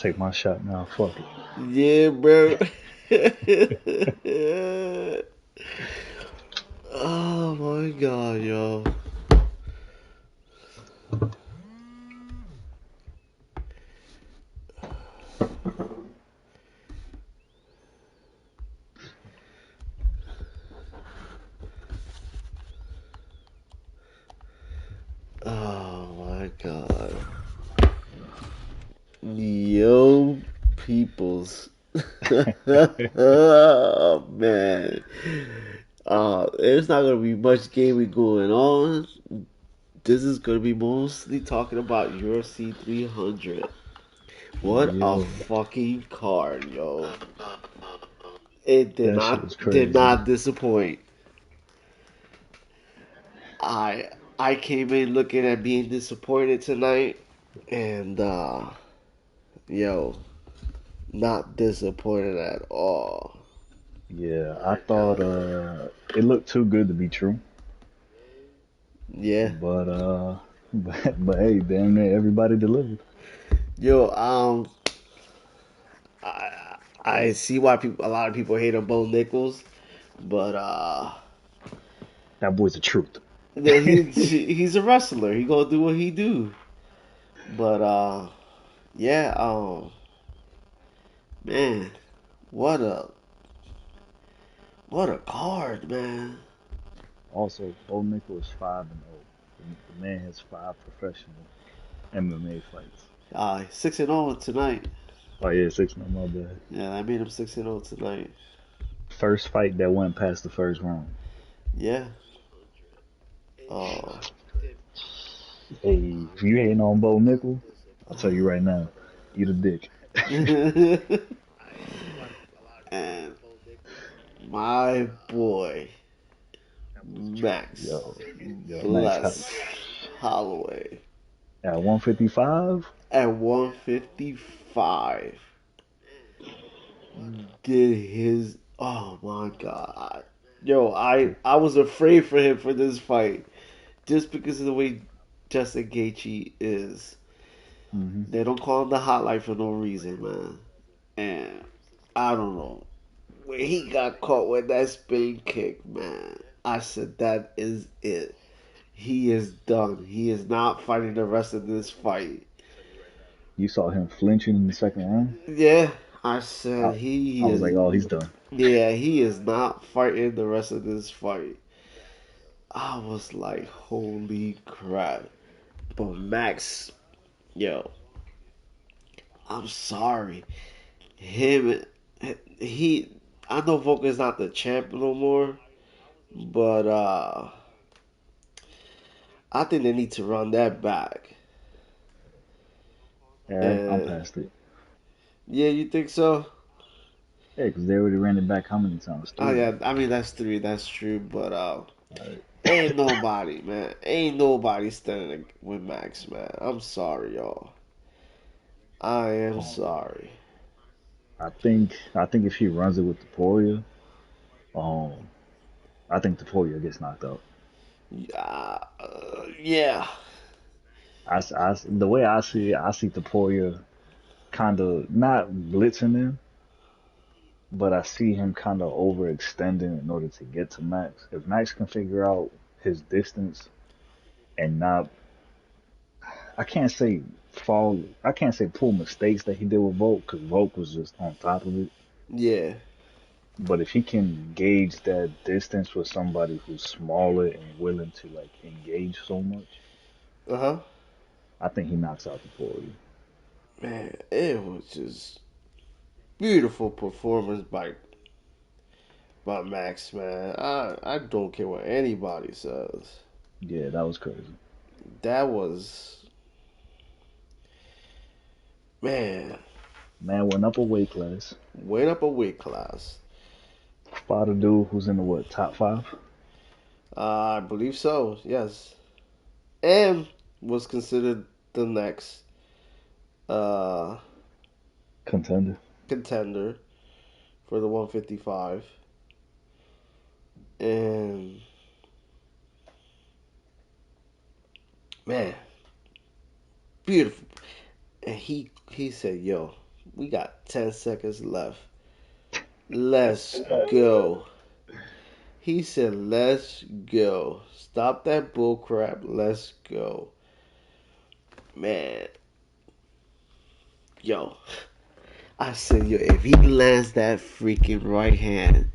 take my shot now. Fuck Yeah, bro. Oh my god, yo. Oh my god. Yo, peoples. it. Oh man. There's not gonna be much gaming going on. This is gonna be mostly talking about UFC 300. What a Yo, fucking card, yo. It did that shit not was did crazy. not disappoint. I I came in looking at being disappointed tonight, and yo, not disappointed at all. Yeah, I thought it looked too good to be true, Yeah, but but hey, damn near everybody delivered. yo, I see why a lot of people hate on Bo Nichols, but That boy's the truth. he's a wrestler. He gonna do what he do. But yeah, man, what a what a card, man. Also, Bo Nichols 5-0. The man has five professional MMA fights. 6-0 tonight. Oh yeah, 6 no, my bad. Yeah, I made him 6-0 tonight. First fight that went past the first round. Yeah. Oh. Hey, if you hating on Bo Nichols, I'll tell you right now, eat a dick. And my boy Max Yo, Max Bless Holloway at 155. at 155 did his. Oh my god. Yo, I was afraid for him for this fight just because of the way Justin Gaethje is. Mm-hmm. They don't call him the Hotline for no reason, man. And I don't know. When he got caught with that spin kick, man, I said that is it. He is done. He is not fighting the rest of this fight. You saw him flinching in the second round. Yeah, I I, said he I was is. like, oh, he's done. Yeah, he is not fighting the rest of this fight. I was like, holy crap. But Max, yo, I'm sorry. Him, he. I know Volk is not the champ no more, but I think they need to run that back. Yeah, I'm And past it. yeah, you think so? Yeah, because they already ran it back how many times? Oh Three. yeah, I mean that's three. That's true, but Right. ain't nobody, man. Ain't nobody standing with Max, man. I'm sorry, y'all. I am Um, sorry. I think if he runs it with the Poirier, um, I think the Poirier gets knocked out. Yeah, The way I see it, I see the Poirier kind of not blitzing him, but I see him kind of overextending in order to get to Max. If Max can figure out his distance and not, I can't say I can't say pull mistakes that he did with Volk because Volk was just on top of it. yeah. But if he can gauge that distance with somebody who's smaller and willing to like engage so much, Uh huh. I think he knocks out the Poirier. Man, it was just beautiful performance by Max, man. I don't care what anybody says. Yeah, that was crazy. That was man. Man went up a weight class. Went up a weight class. Fought a dude who's in the what, top five? I believe so. Yes, and was considered the next uh, Contender. contender for the 155. And man, beautiful. And he said, "Yo." We got 10 seconds left. Let's go. He said, let's go. Stop that bullcrap. Let's go. Man, yo. I said, yo, if he lands that freaking right hand,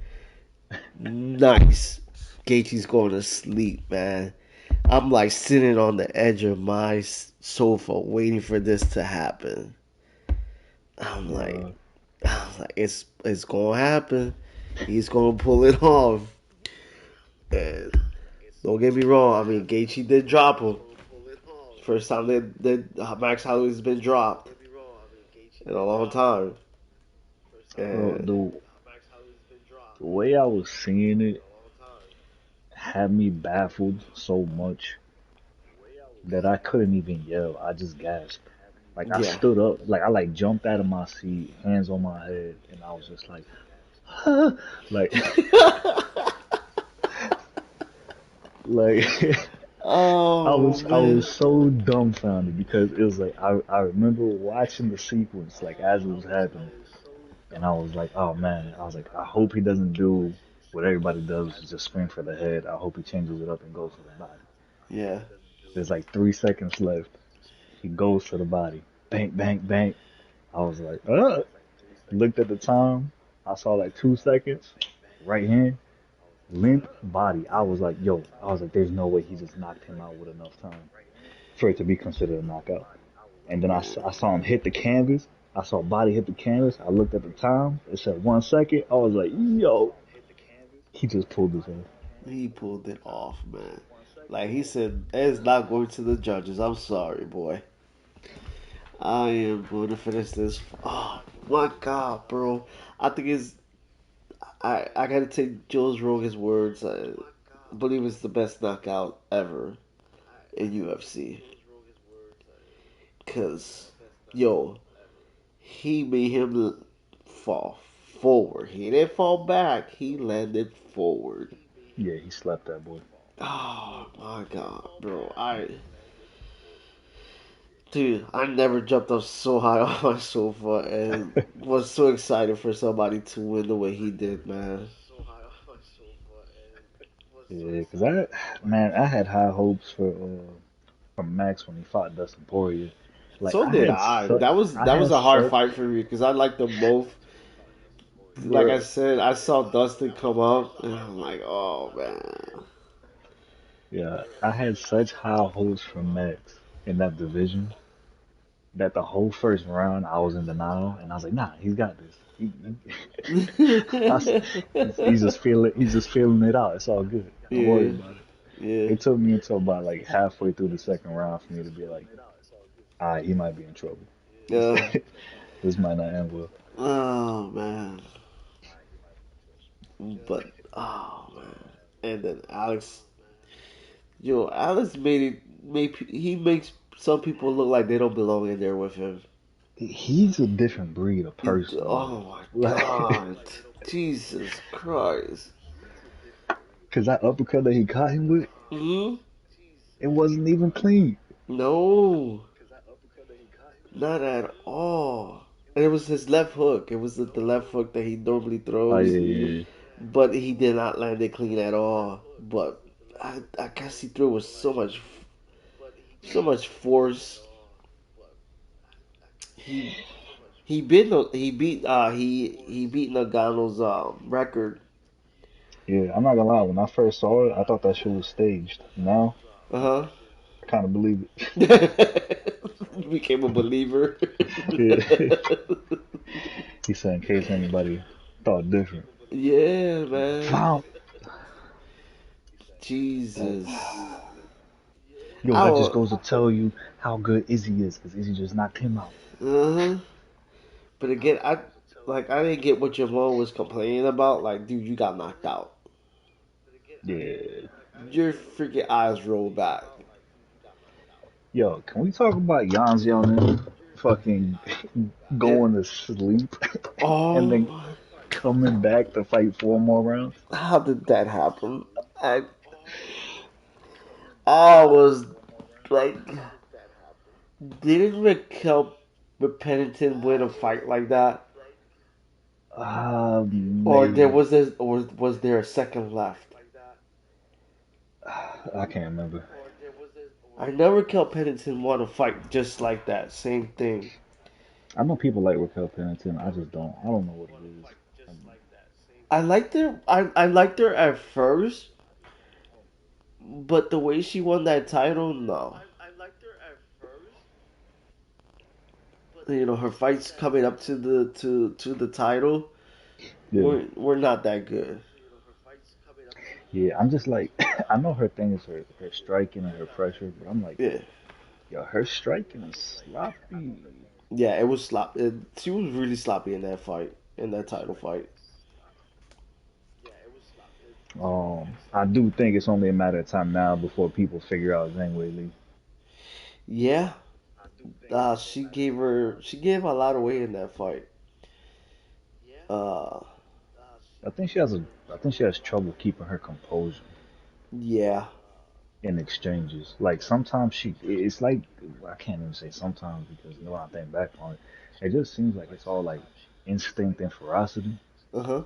nice. Gaethje's going to sleep, man. I'm like sitting on the edge of my sofa waiting for this to happen. I'm like, Uh, it's gonna happen. He's gonna pull it off. And don't get me wrong. I mean, Gaethje did drop him. First time that Max Holloway's been dropped in a long time. bro, And the way I was seeing it had me baffled so much that I couldn't even yell. I just gasped. Like I yeah, stood up, like I like jumped out of my seat, hands on my head, and I was just like, like, like oh I man, was so dumbfounded because it was like I remember watching the sequence like as it was happening, and I was like, oh man, I was like, I hope he doesn't do what everybody does, which is just spin for the head. I hope he changes it up and goes for the body. yeah. There's like 3 seconds left. He goes for the body. Bang, bang, bang. I was like, looked at the time. I saw like 2 seconds. Right hand, limp body. I was like, yo, I was like, there's no way he just knocked him out with enough time for it to be considered a knockout. And then Man, I saw him hit the canvas. I saw body hit the canvas. I looked at the time. It said 1 second. I was like, yo, he just pulled his head. he pulled it off, man. Like he said, it's not going to the judges. I'm sorry, boy. I am going to finish this. Oh my god, bro. I think it's. I gotta take Jules Rogan's words. I believe it's the best knockout ever in UFC. Cause, yo, he made him fall forward. He didn't fall back. He landed forward. Yeah, he slapped that boy. Oh my god, bro. Dude, I never jumped up so high off my sofa and was so excited for somebody to win the way he did, man. Yeah, cause man, I had high hopes for from Max when he fought Dustin Poirier. Like So did I. I That was had a hard such fight for me because I liked them both. Like I bruh. said, I saw Dustin come up and I'm like, oh man. Yeah, I had such high hopes for Max in that division that the whole first round I was in denial and I was like, nah, he's got this. I s- he's just feeling it out. It's all good. Don't worry Yeah, about it. yeah. It took me until about like halfway through the second round for me to be like, he might be in trouble. This Uh, this might not end well. oh man. But oh man. And then Alex he makes some people look like they don't belong in there with him. He's a different breed of person, bro. Oh my Like, god. Jesus Christ. cause that uppercut that he caught him with, Hmm. it wasn't even clean. No, not at all. And it was his left hook. It was the left hook that he normally Oh throws, yeah, yeah, but he did not land it clean at all. But I guess he threw with so much force. He he beat Nagano's record. yeah. Yeah, I'm not gonna lie. When I first saw it, I thought that shit was staged. Now Uh I kind of believe huh. Became a believer. it. Yeah, he said in case anybody thought different. Yeah, man. Found. Jesus. Yo, that just I goes to tell you how good Izzy is, because Izzy just knocked him out. uh-huh. But again, I didn't get what your mom was complaining about. Like, dude, you got knocked out. Yeah. Your freaking eyes rolled back. Yo, can we talk about Yanzi on him fucking It, going to sleep and oh then my, coming back to fight 4 more rounds? how did that happen? I I was like, didn't Raquel? Would Pennington win a fight like that, or there Maybe. was this, or was there a second left? I can't remember. I never Kel Pennington won a fight just like that. Same thing. I know people like Raquel Pennington. I just don't. I don't know what it is. I liked her at first, but the way she won that title, no. You know, her fights coming up to the title Yeah, were not that good. yeah. I'm just like, I know her thing is her striking and her pressure, but I'm like, Yeah, yo, her striking is sloppy. yeah, it was she was really sloppy in that fight, in that title fight. I do think it's only a matter of time now before people figure out Zhang Wei Li. Yeah, she gave a lot away in that fight. Uh, I think she has a, I think she has trouble keeping her composure yeah, in exchanges. Like sometimes it's like I can't even say sometimes because now I think back on it, it just seems like it's all like instinct and ferocity, uh huh,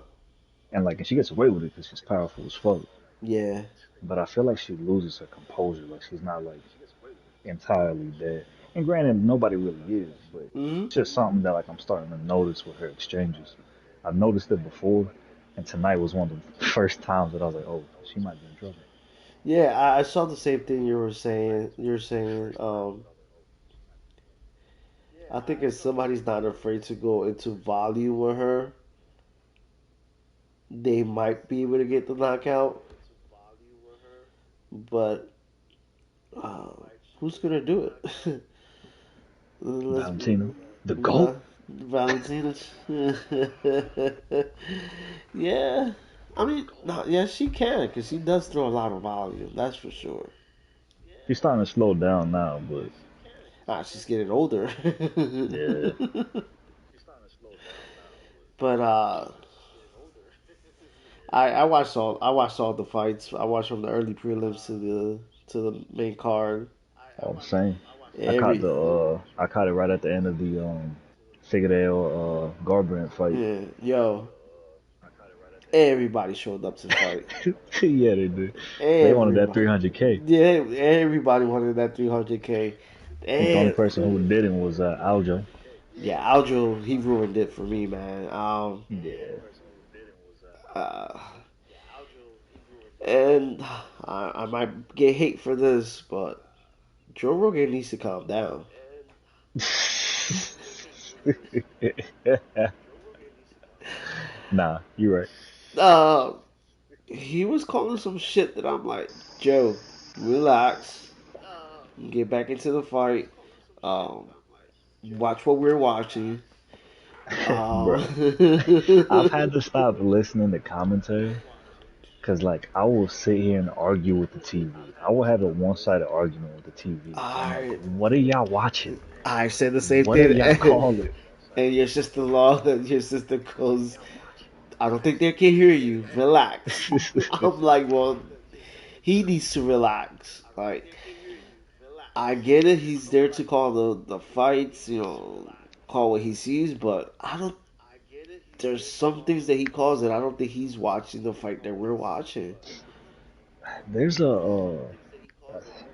and she gets away with it because she's powerful as fuck. yeah. But I feel like she loses her composure. Like she's not like entirely dead. And granted, nobody really is, but Hmm. it's just something that like I'm starting to notice with her exchanges. I've noticed it before, and tonight was one of the first times that I was like, oh, she might be in trouble. Yeah, I saw the same thing you were saying. You're saying, I think if somebody's not afraid to go into volume with her, they might be able to get the knockout. But uh, who's gonna do it? Let's Valentino, the GOAT. Va- Valentina. Yeah, I mean, no, yeah, she can because she does throw a lot of volume. That's for sure. She's starting to slow down now, but She's getting older. yeah, But I watched all the fights. I watched from the early prelims to the main card. all the same. Every I caught it right at the end of the Figueroa Garbrandt fight. yeah, yo, everybody showed up to the fight. Yeah, they did. They wanted that Everybody, 300K. yeah, everybody wanted that 300K. I think the only And person who didn't was Aljo. yeah, Aljo, he ruined it for me, man. Yeah. Uh, and I might get hate for this, but Joe Rogan needs to calm down. Nah, you're right. Uh, he was calling some shit that I'm like, Joe, relax, get back into the fight. Um, watch what we're watching. Bro, I've had to stop listening to commentary because, like, I will sit here and argue with the TV. I will have a one-sided argument with the TV. I'm like, I what are y'all watching? I said the same What are thing, y'all calling? and your sister-in-law, your sister goes, I don't think they can hear you. Relax. I'm like, well, he needs to relax. Like, I get it. He's there to call the fights, call what he sees, but I don't. There's some things that he calls that I don't think he's watching the fight that we're watching. There's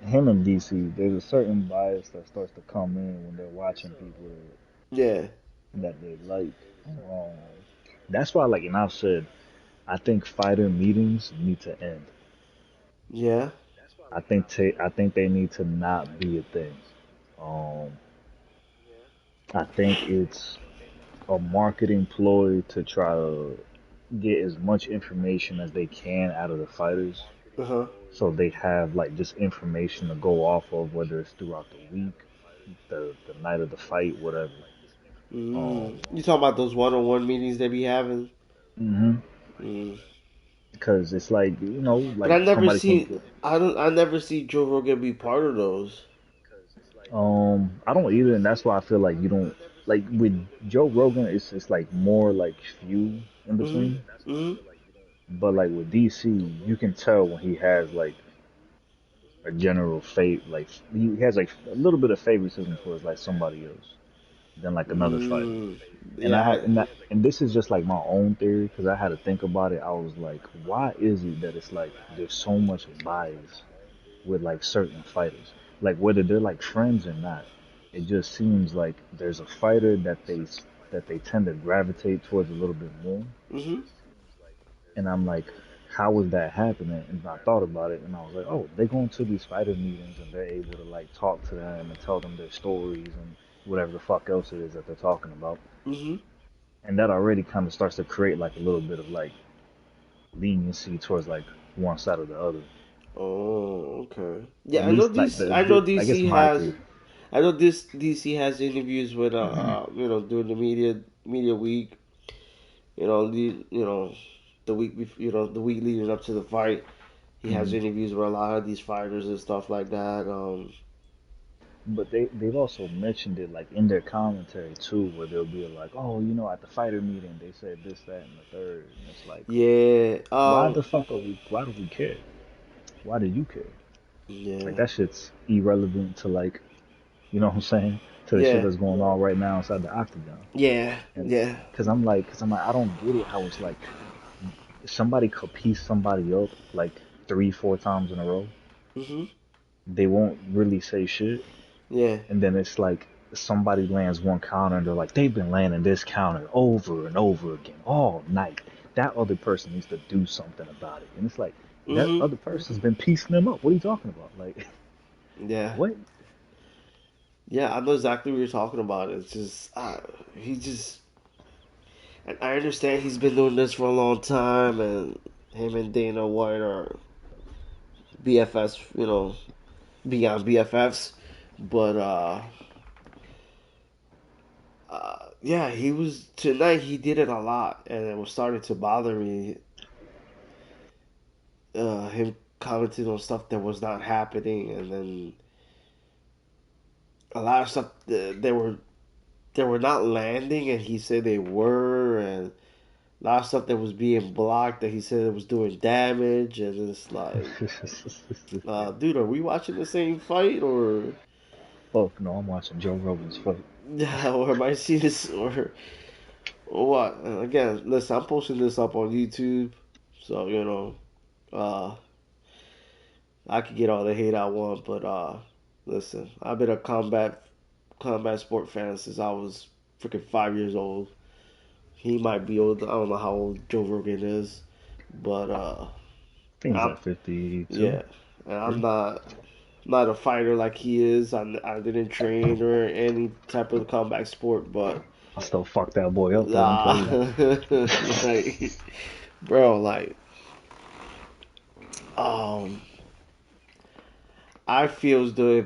him in DC. There's a certain bias that starts to come in when they're watching people Yeah, that they like. Um, that's why, like, and I've said, I think fighter meetings need to end. yeah, I think they need to not be a thing. Um, I think it's a marketing ploy to try to get as much information as they can out of the fighters, uh huh. so they have like just information to go off of, whether it's throughout the week, the night of the fight, whatever. Um, You talking about those one-on-one meetings they be having? hmm Mm. because it's like But like somebody can get. I never see Joe Rogan be part of those. I don't either, and that's why I feel like you don't like with Joe Rogan. It's like more like few in Mhm. between, Mhm. but like with DC, you can tell when he has like a general fate, like he has like a little bit of favoritism towards like somebody else. than like another fighter. Mm, And I yeah. had and this is just like my own theory because I had to think about it. I was like, why is it that it's like there's so much bias with like certain fighters? Like whether they're like friends or not, it just seems like there's a fighter that they tend to gravitate towards a little bit more. Hmm. And I'm like, how is that happening? And I thought about it and I was like, oh, they go into these fighter meetings and they're able to like talk to them and tell them their stories and whatever the fuck else it is that they're talking about. Hmm. And that already kind of starts to create like a little bit of like leniency towards like one side or the other. Oh, okay. At Yeah, I know least like DC. I know I guess DC my has. theory. I know this DC has interviews with during the media week. The week the week leading up to the fight. He has Mhm. interviews with a lot of these fighters and stuff like that. But they've also mentioned it like in their commentary too, where they'll be like, oh, you know, at the fighter meeting they said this, that, and the third, and it's like, Yeah. why the fuck are we? Why do we care? Why do you care? Like Yeah. that shit's irrelevant to like, you know what I'm saying? To the shit Yeah. that's going on right now inside the octagon. Yeah. And Yeah. cause I'm like, I don't get it how it's like somebody could piece somebody up like three, four times in a row. Mhm. They won't really say shit. Yeah. And then it's like somebody lands one counter and they're like, they've been landing this counter over and over again all night. That other person needs to do something about it. And it's like, that Mhm. other person's been piecing them up. What are you talking about? Like, Yeah. what? Yeah. I know exactly what you're talking about. It's just he just. And I understand he's been doing this for a long time, and him and Dana White are BFFs. Beyond BFFs. But yeah, he was tonight. He did it a lot, and it was starting to bother me. Him commenting on stuff that was not happening, and then a lot of stuff they were not landing, and he said they were, and a lot of stuff that was being blocked that he said it was doing damage, and it's like, dude, are we watching the same fight, or Fuck no, I'm watching Joe Rogan's fight. or am I seeing this, or what? And again, listen, I'm posting this up on YouTube, so uh, I could get all the hate I want, but listen, I've been a combat sport fan since I was freaking 5 years old. He might be old. I don't know how old Joe Rogan is, but I think he's I'm like 52, yeah, and I'm 3. not a fighter like he is. I didn't train or any type of combat sport, but I still fuck that boy up though. Don't play that. like, bro, like, um, I feel as though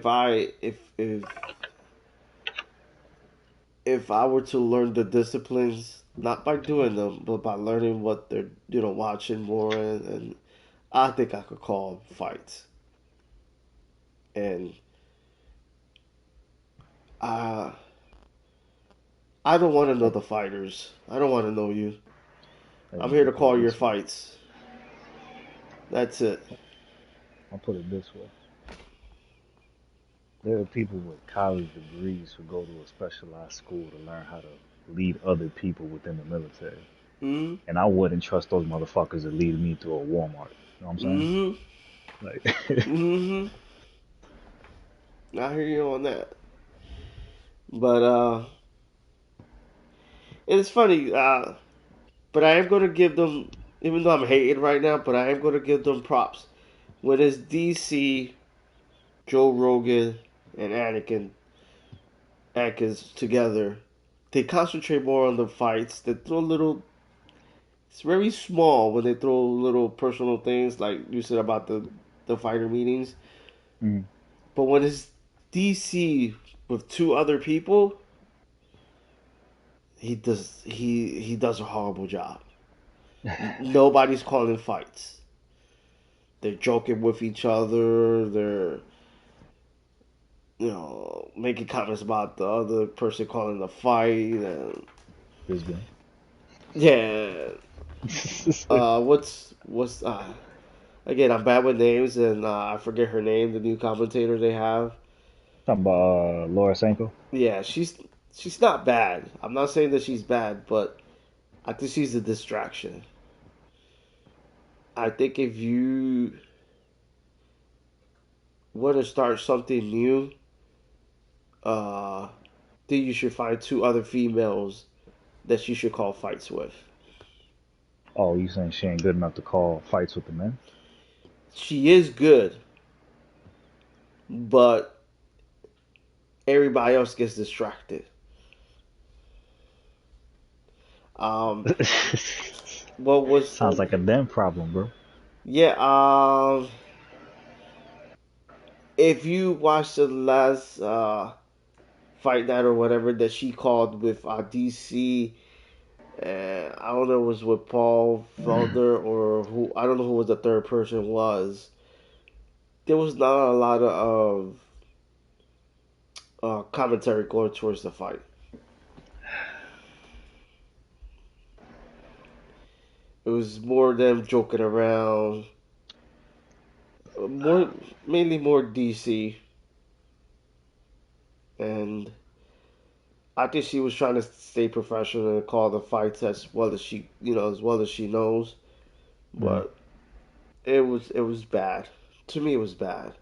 if I were to learn the disciplines, not by doing them, but by learning what they're watching more, and I think I could call fights. And I I don't want to know I'll, the fighters. I don't want to know you. I'm here I'll to put it call your this way. fights. That's it. I'll put it this way. There are people with college degrees who go to a specialized school to learn how to lead other people within the military. Hmm. And I wouldn't trust those motherfuckers to lead me through a Walmart. You know what I'm saying? Hmm. Like, Hmm. I hear you on that. But it's funny. But I am going to give them, even though I'm hating right now, but I am going to give them props. When it's DC, Joe Rogan, and Atkins together, they concentrate more on the fights. They throw little. It's very small when they throw little personal things, like you said about the fighter meetings. mm, But when it's DC with two other people, he does a horrible job. Nobody's calling fights. They're joking with each other. They're making comments about the other person calling the fight. And this game. yeah, what's again? I'm bad with names, and I forget her name. The new commentator they have. Talking about Laura Sanko. Yeah, she's not bad. I'm not saying that she's bad, but I think she's a distraction. I think if you want to start something new, uh, then you should find two other females that you should call fights with. Oh, you saying she ain't good enough to call fights with the men? She is good, but everybody else gets distracted. Um, what was Sounds like a them problem, bro. yeah? If you watch the last fight night or whatever that she called with DC, I don't know, it was with Paul Felder or who, I don't know who was the third person was. There was not a lot of commentary going towards the fight. It was more them joking around, more mainly more DC, and I think she was trying to stay professional and call the fights as well as she, as well as she knows. Mm. But it was bad. To me, it was bad.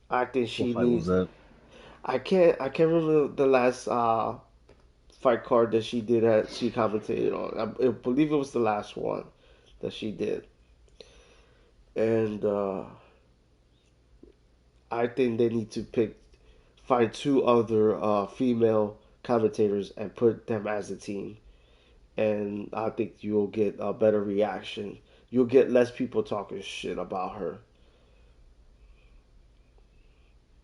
I think What she fight was needs. that? I can't remember the last fight card that she did that she commentated on. I believe it was the last one that she did, and I think they need to find two other female commentators and put them as a team, and I think you'll get a better reaction. You'll get less people talking shit about her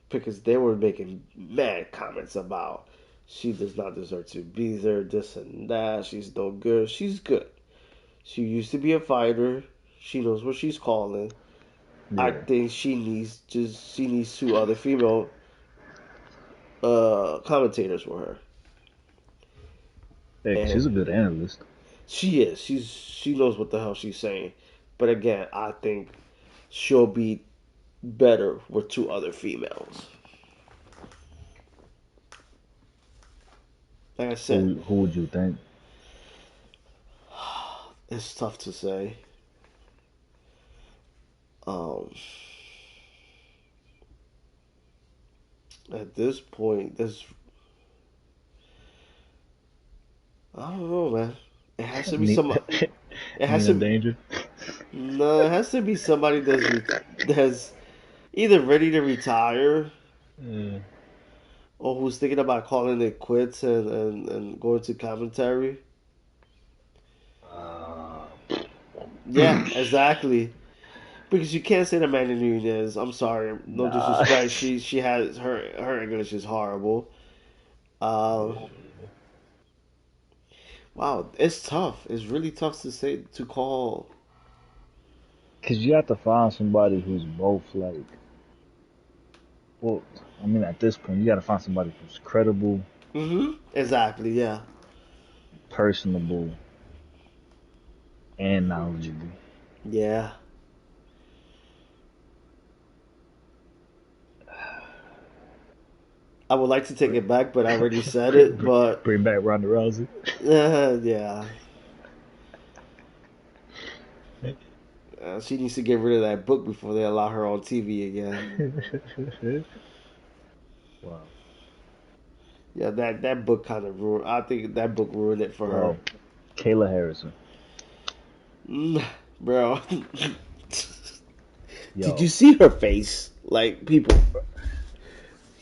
because they were making mad comments about she does not deserve to be there, this and that. She's no good. She's good. She used to be a fighter. She knows what she's calling. I Yeah. think she needs two other female commentators with her. Yeah, 'cause she's And a good analyst. she is. She knows what the hell she's saying. But again, I think she'll be better with two other females. Like I said, Who would you think? it's tough to say. Um, at this point, I don't know, man. It has to be Ne- some. It has Nina to. Danger. No, it has to be somebody that's either ready to retire Yeah. or who's thinking about calling it quits and going to commentary. Uh, Yeah, exactly. Because you can't say that Amanda Nunez. I'm sorry, no nah. disrespect. She has her English is horrible. Uh, wow, it's tough. It's really tough to say to call. Cause you have to find somebody who's both like, well, I mean, at this point, you got to find somebody who's credible, Exactly. Yeah. personable, and knowledgeable. Yeah. I would like to take Bring, it back, but I already said bring, it. bring, But bring back Ronda Rousey. yeah, she needs to get rid of that book before they allow her on TV again. Wow. Yeah, that book kind of ruined. I think that book ruined it for her. Well, Kayla Harrison. Mm, bro, did you Yo, see her face? Like people,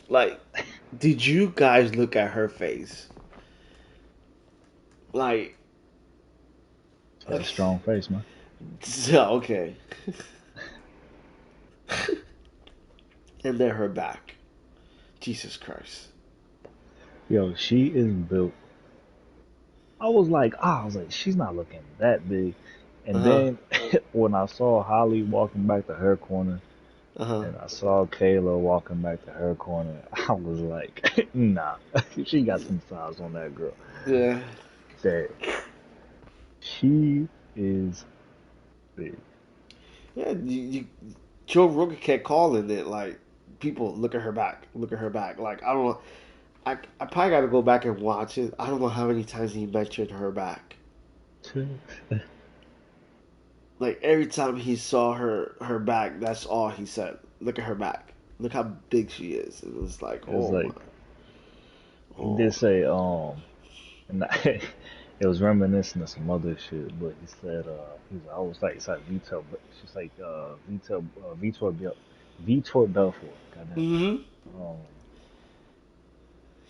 like, did you guys look at her face? Like, she had a strong face, man. okay, and then her back. Jesus Christ. Yo, she is built. I was like, she's not looking that big. Uh And huh. then when I saw Holly walking back to her corner, Uh huh. and I saw Kayla walking back to her corner, I was like, nah, she got some size on that girl. Yeah. That she is big. Yeah. Joe Rogan kept calling it like people look at her back, look at her back. Like I don't know. I probably got to go back and watch it. I don't know how many times he mentioned her back. Like every time he saw her back, that's all he said. Look at her back. Look how big she is. It was like, It's oh like my, he did oh. say and it was reminiscent of some other shit, but he said he's always like it's like Vitor, but it's just like Vitor Belfort, goddamn. Hmm. Um,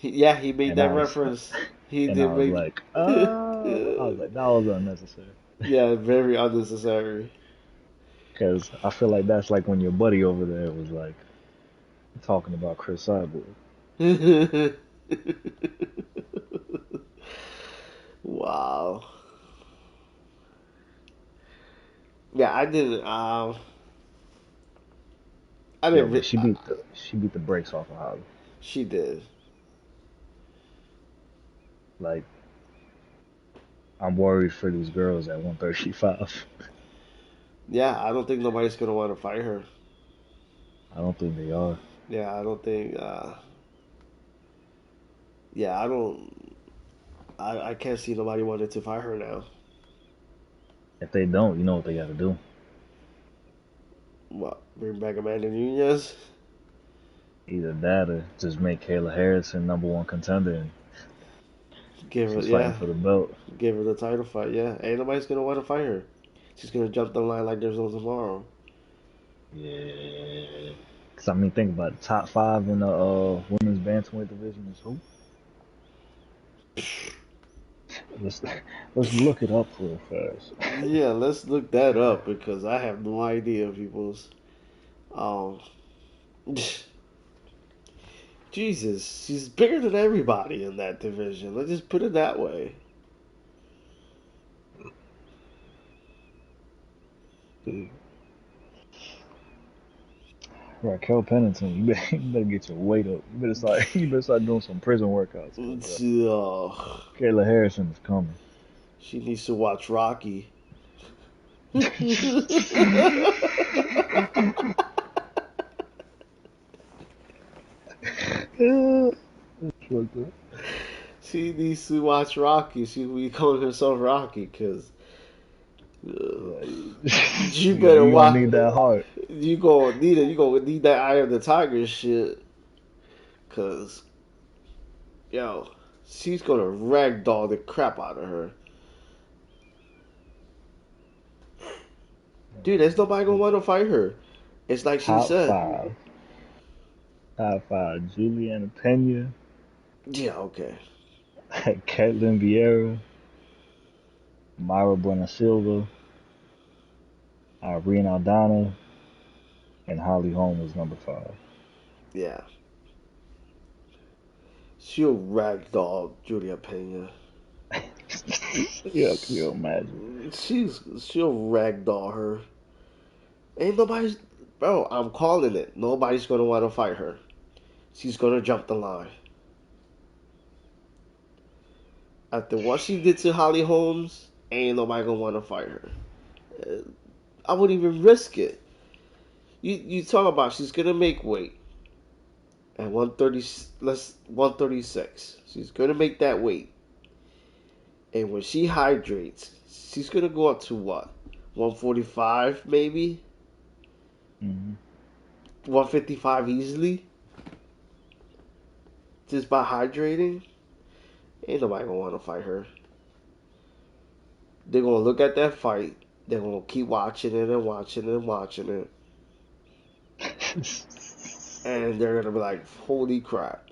Yeah, he made and that I was reference. He and I did was make. like, I was like that was unnecessary. Yeah, very unnecessary. Because I feel like that's like when your buddy over there was like talking about Chris Cyborg. Wow. Yeah, I didn't. I Yo, didn't. but she beat the brakes off of Holly. She did. Like I'm worried for these girls at 135. Yeah, I don't think nobody's gonna want to fight her. I don't think they are. Yeah, I don't think. Yeah, I don't. I can't see nobody wanting to fight her now. If they don't, you know what they got to do. What? Bring back Amanda Nunez? Either that or just make Kayla Harrison number one contender and Give her, she's fighting yeah, for the belt. give her the title fight. Yeah, ain't nobody's gonna want to fight her. She's gonna jump the line like there's no tomorrow. Yeah. Cause I mean, think about it. Top five in the women's bantamweight division is who? Let's let's look it up real fast. Yeah, let's look that up because I have no idea, people's. Um, Jesus, she's bigger than everybody in that division. Let's just put it that way. Raquel Pennington, you better get your weight up. You better start doing some prison workouts, cause Ugh. Kayla Harrison is coming. She needs to watch Rocky. She needs to watch Rocky. She will be calling herself Rocky because Yeah, you better you gonna watch. need that heart. You gonna need it. You gonna need that Eye of the Tiger shit. Cause yo, she's gonna ragdoll the crap out of her. Dude, there's nobody gonna want to fight her. It's like she Top said. five. Top five. Juliana Pena, Yeah, okay. Caitlin Vieira, Myra Buena Silva, Irene Aldana, and Holly Holm was number five. Yeah. She'll ragdoll Julia Pena. Yeah, can you imagine? She'll ragdoll her. Ain't nobody's bro, I'm calling it. Nobody's gonna want to fight her. She's gonna jump the line. After what she did to Holly Holmes, ain't nobody gonna want to fight her. Uh, I wouldn't even risk it. You talk about she's gonna make weight at 130, less 136. She's gonna make that weight, and when she hydrates, she's gonna go up to what 145 maybe Hmm. 155 easily just by hydrating. Ain't nobody gonna want to fight her. They're gonna look at that fight. They're gonna keep watching it and watching it and watching it, and they're gonna be like, "Holy crap!"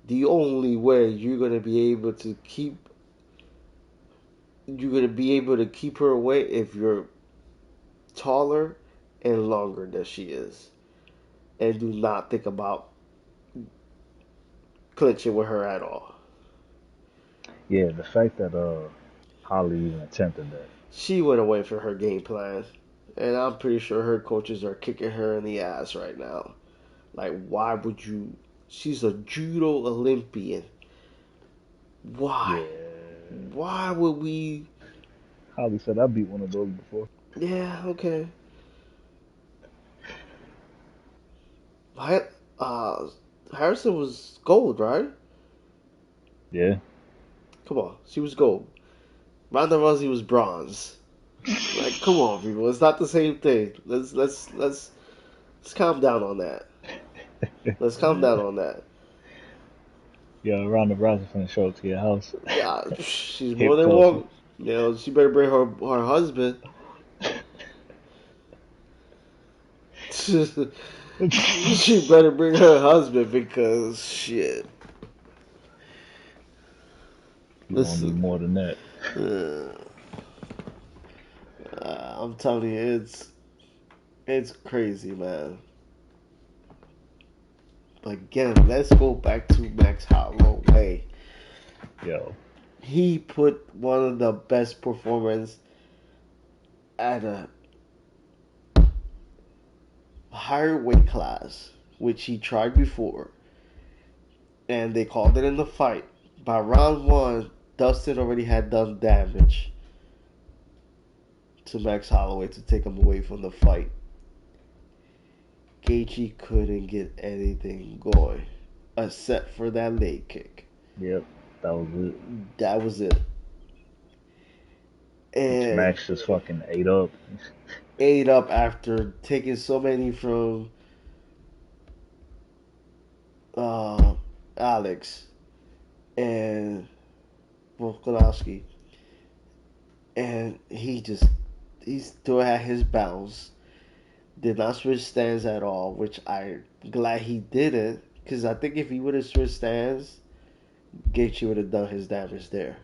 The only way you're gonna be able to keep her away if you're taller and longer than she is, and do not think about clinching with her at all. Yeah, the fact that Holly even attempted that. She went away from her game plan, and I'm pretty sure her coaches are kicking her in the ass right now. Like, why would you? She's a judo Olympian. Why? Yeah, Why would we? Holly said I beat one of those before. Yeah, okay. Why? Harrison was gold, right? Yeah. Come on, she was gold. Ronda Rousey was bronze. Like, come on, people, it's not the same thing. Let's calm down on that. Let's calm down on that. Yeah, around the browser finna show up to your house. Yeah, she's more Hip than toss you. welcome. You know, she better bring her husband. She better bring her husband because shit. You gonna need Listen, more than that. uh, I'm telling you, it's crazy, man. But again, let's go back to Max Holloway. Yo, He put one of the best performance at a higher weight class, which he tried before, and they called it in the fight. By round one, Dustin already had done damage to Max Holloway to take him away from the fight. Gaethje couldn't get anything going except for that leg kick. yep, that was it. That was it. Which And Max just fucking ate up. ate up after taking so many from uh, Alex and Volkanovski, and he still had his bounce. Did not switch stands at all, which I'm glad he didn't, because I think if he would have switched stands, Gaethje would have done his damage there.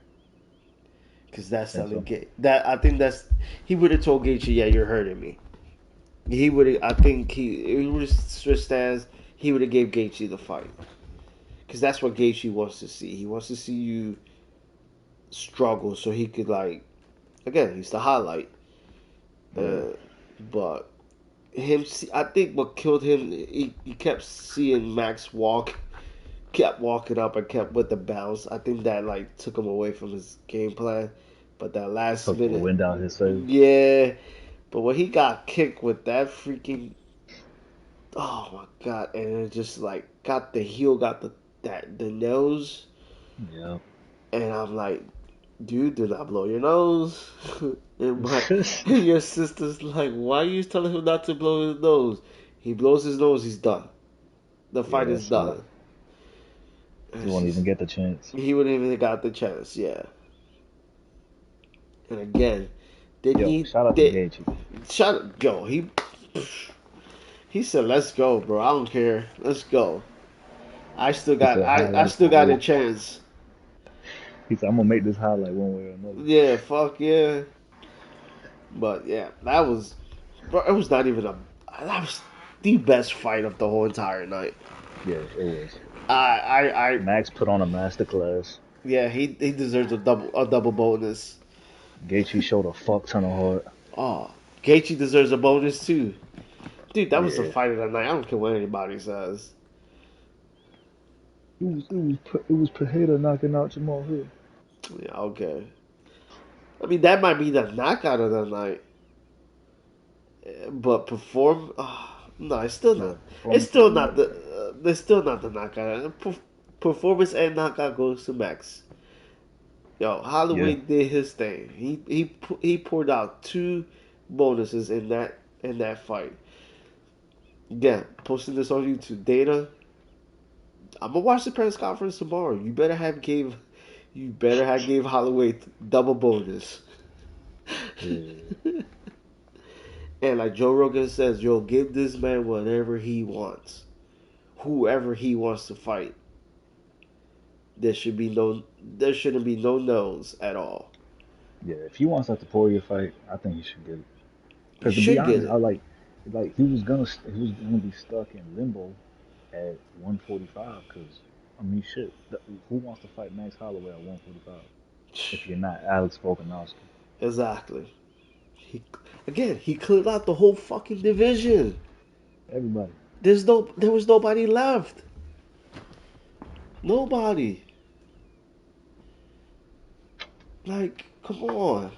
Because that's Think telling so? Gaethje that I think that's he would have told Gaethje, yeah, you're hurting me. He would have. I think he would have switched stands. He would have gave Gaethje the fight because that's what Gaethje wants to see. He wants to see you struggle so he could like again. He's the highlight. Yeah. Uh, but him, I think what killed him, he kept seeing Max walk, kept walking up and kept with the bounce. I think that like took him away from his game plan. But that last Took the minute, wind out his sails. yeah. But when he got kicked with that freaking, oh my god, and it just like got the heel, got the nose, Yeah. and I'm like, dude, do not blow your nose. And your sister's like, why are you telling him not to blow his nose? He blows his nose, he's done. The Yeah, fight is that's it. done. And You won't even get the chance. he wouldn't even got the chance, yeah. And again, they Yo, need shout out to they Gaethje. shut up, yo. He said, "Let's go, bro. I don't care. Let's go. He said I highlight still for got a real. chance. He said I'm gonna make this highlight one way or another. Yeah, fuck yeah." But yeah, that was, bro. It was not even a. That was the best fight of the whole entire night. Yeah, it was. I Max put on a masterclass. yeah. He deserves a double bonus. Gaethje showed a fuck ton of heart. Oh, Gaethje deserves a bonus too, dude. That was the Yeah, fight of the night. I don't care what anybody says. it was Pereira knocking out Jamal Hill. Yeah, okay. I mean, that might be the knockout of the night. But perform, no, it's still Yeah, not. It's performance of still the not night. the. It's still not the knockout. Performance and knockout goes to Max. Yo, Yeah, Holloway did his thing. He poured out two bonuses in that fight. Again, posting this on YouTube. Dana, I'm gonna watch the press conference tomorrow. You better have gave Holloway double bonus. yeah, And like Joe Rogan says, yo, give this man whatever he wants, whoever he wants to fight. There shouldn't be no no's at all. yeah. If he wants that to Poirier fight, I think he should get it. He Because to be should get honest, it. like he was gonna be stuck in limbo at 145. Because I mean, shit, who wants to fight Max Holloway at 145 if you're not Alex Volkanovski? Exactly. He he cleared out the whole fucking division. Everybody. There was nobody left. Nobody. Like, come on.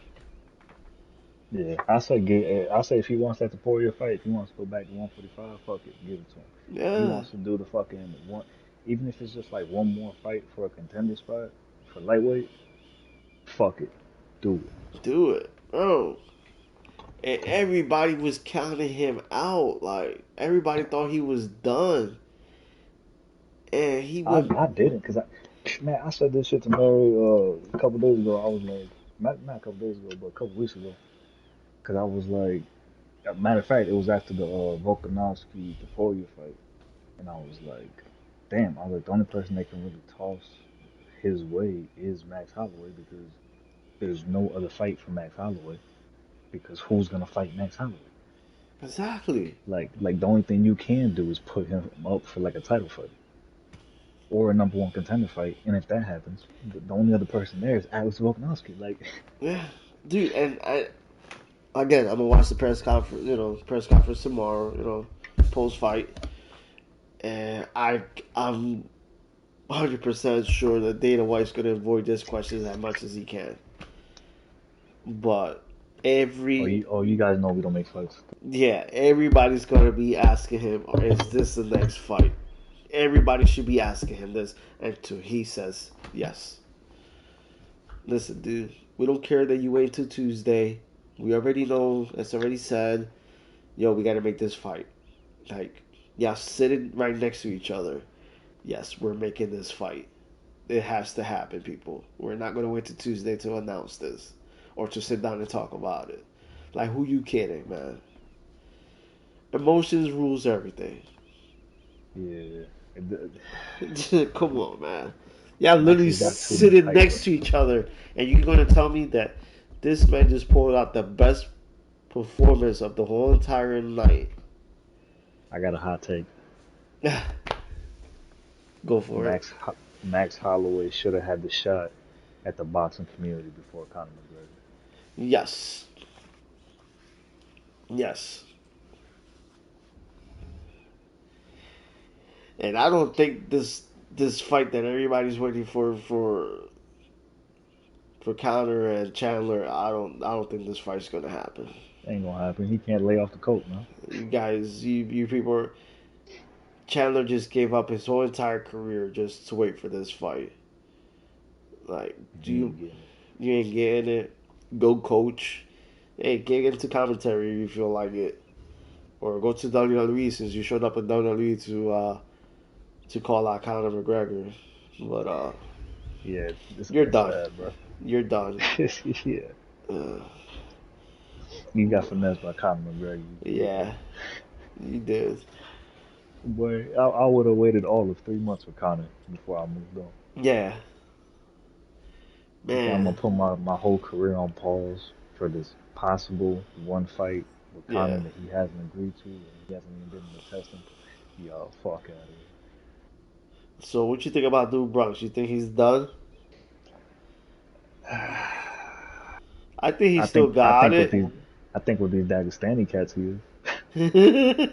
Yeah, I say if he wants that to Poirier fight, if he wants to go back to 145, fuck it, give it to him. He Yeah, wants to do the fucking one, even if it's just like one more fight for a contender spot for lightweight. Fuck it, do it. do it, bro. And everybody was counting him out. Like everybody thought he was done, and he went. I didn't because man, I said this shit to Mary a couple days ago. I was like, not a couple days ago, but a couple weeks ago, because I was like, matter of fact, it was after the Volkanovski Taporia fight, and I was like, damn, I was like, the only person that can really toss his way is Max Holloway because there's no other fight for Max Holloway because who's gonna fight Max Holloway? Exactly. Like the only thing you can do is put him up for like a title fight or a number one contender fight, and if that happens, the only other person there is Alex Volkanovski. Like, Yeah, dude. And I again, I'm gonna watch the press conference. Press conference tomorrow. Post fight, and I'm 100% sure that Dana White's gonna avoid this question as much as he can. But every you guys know we don't make fights. yeah, everybody's gonna be asking him, "Is this the next fight?" Everybody should be asking him this, and he says yes. Listen, dude, we don't care that you wait till Tuesday. We already know it's already said. Yo, we gotta make this fight. Like, yeah, sitting right next to each other. Yes, we're making this fight. It has to happen, people. We're not gonna wait till Tuesday to announce this, or to sit down and talk about it. Like, who you kidding, man? Emotions rules everything. Yeah, Come on, man. Y'all Max literally has got too much sitting hype, bro. next to each other, and you're gonna tell me that this man just pulled out the best performance of the whole entire night. I got a hot take. Go for it. Max Holloway should have had the shot at the boxing community before Conor McGregor. Yes. Yes. And I don't think this fight that everybody's waiting for Conor and Chandler, I don't think this fight's gonna happen. Ain't gonna happen. He can't lay off the coat, man. You guys, you people, Chandler just gave up his whole entire career just to wait for this fight. Like, do He you ain't getting it. you ain't getting it? Go coach. Hey, get into commentary if you feel like it, or go to WWE since you showed up at WWE to call out Conor McGregor. But Yeah, this you're guy's done. sad, bro. You're done. Yeah, Uh, you got finessed by Conor McGregor. You did, yeah, you did. boy. I would have waited all of 3 months for Conor before I moved on. Yeah, I think I'm man. gonna put my whole career on pause for this possible one fight with Yeah. Conor that he hasn't agreed to and he hasn't even been in the testing. Yo, fuck out of So what you think about Dude Bronx? You think he's done? here. I think he I still think I got think with it. these I think with these Dagestani cats he is.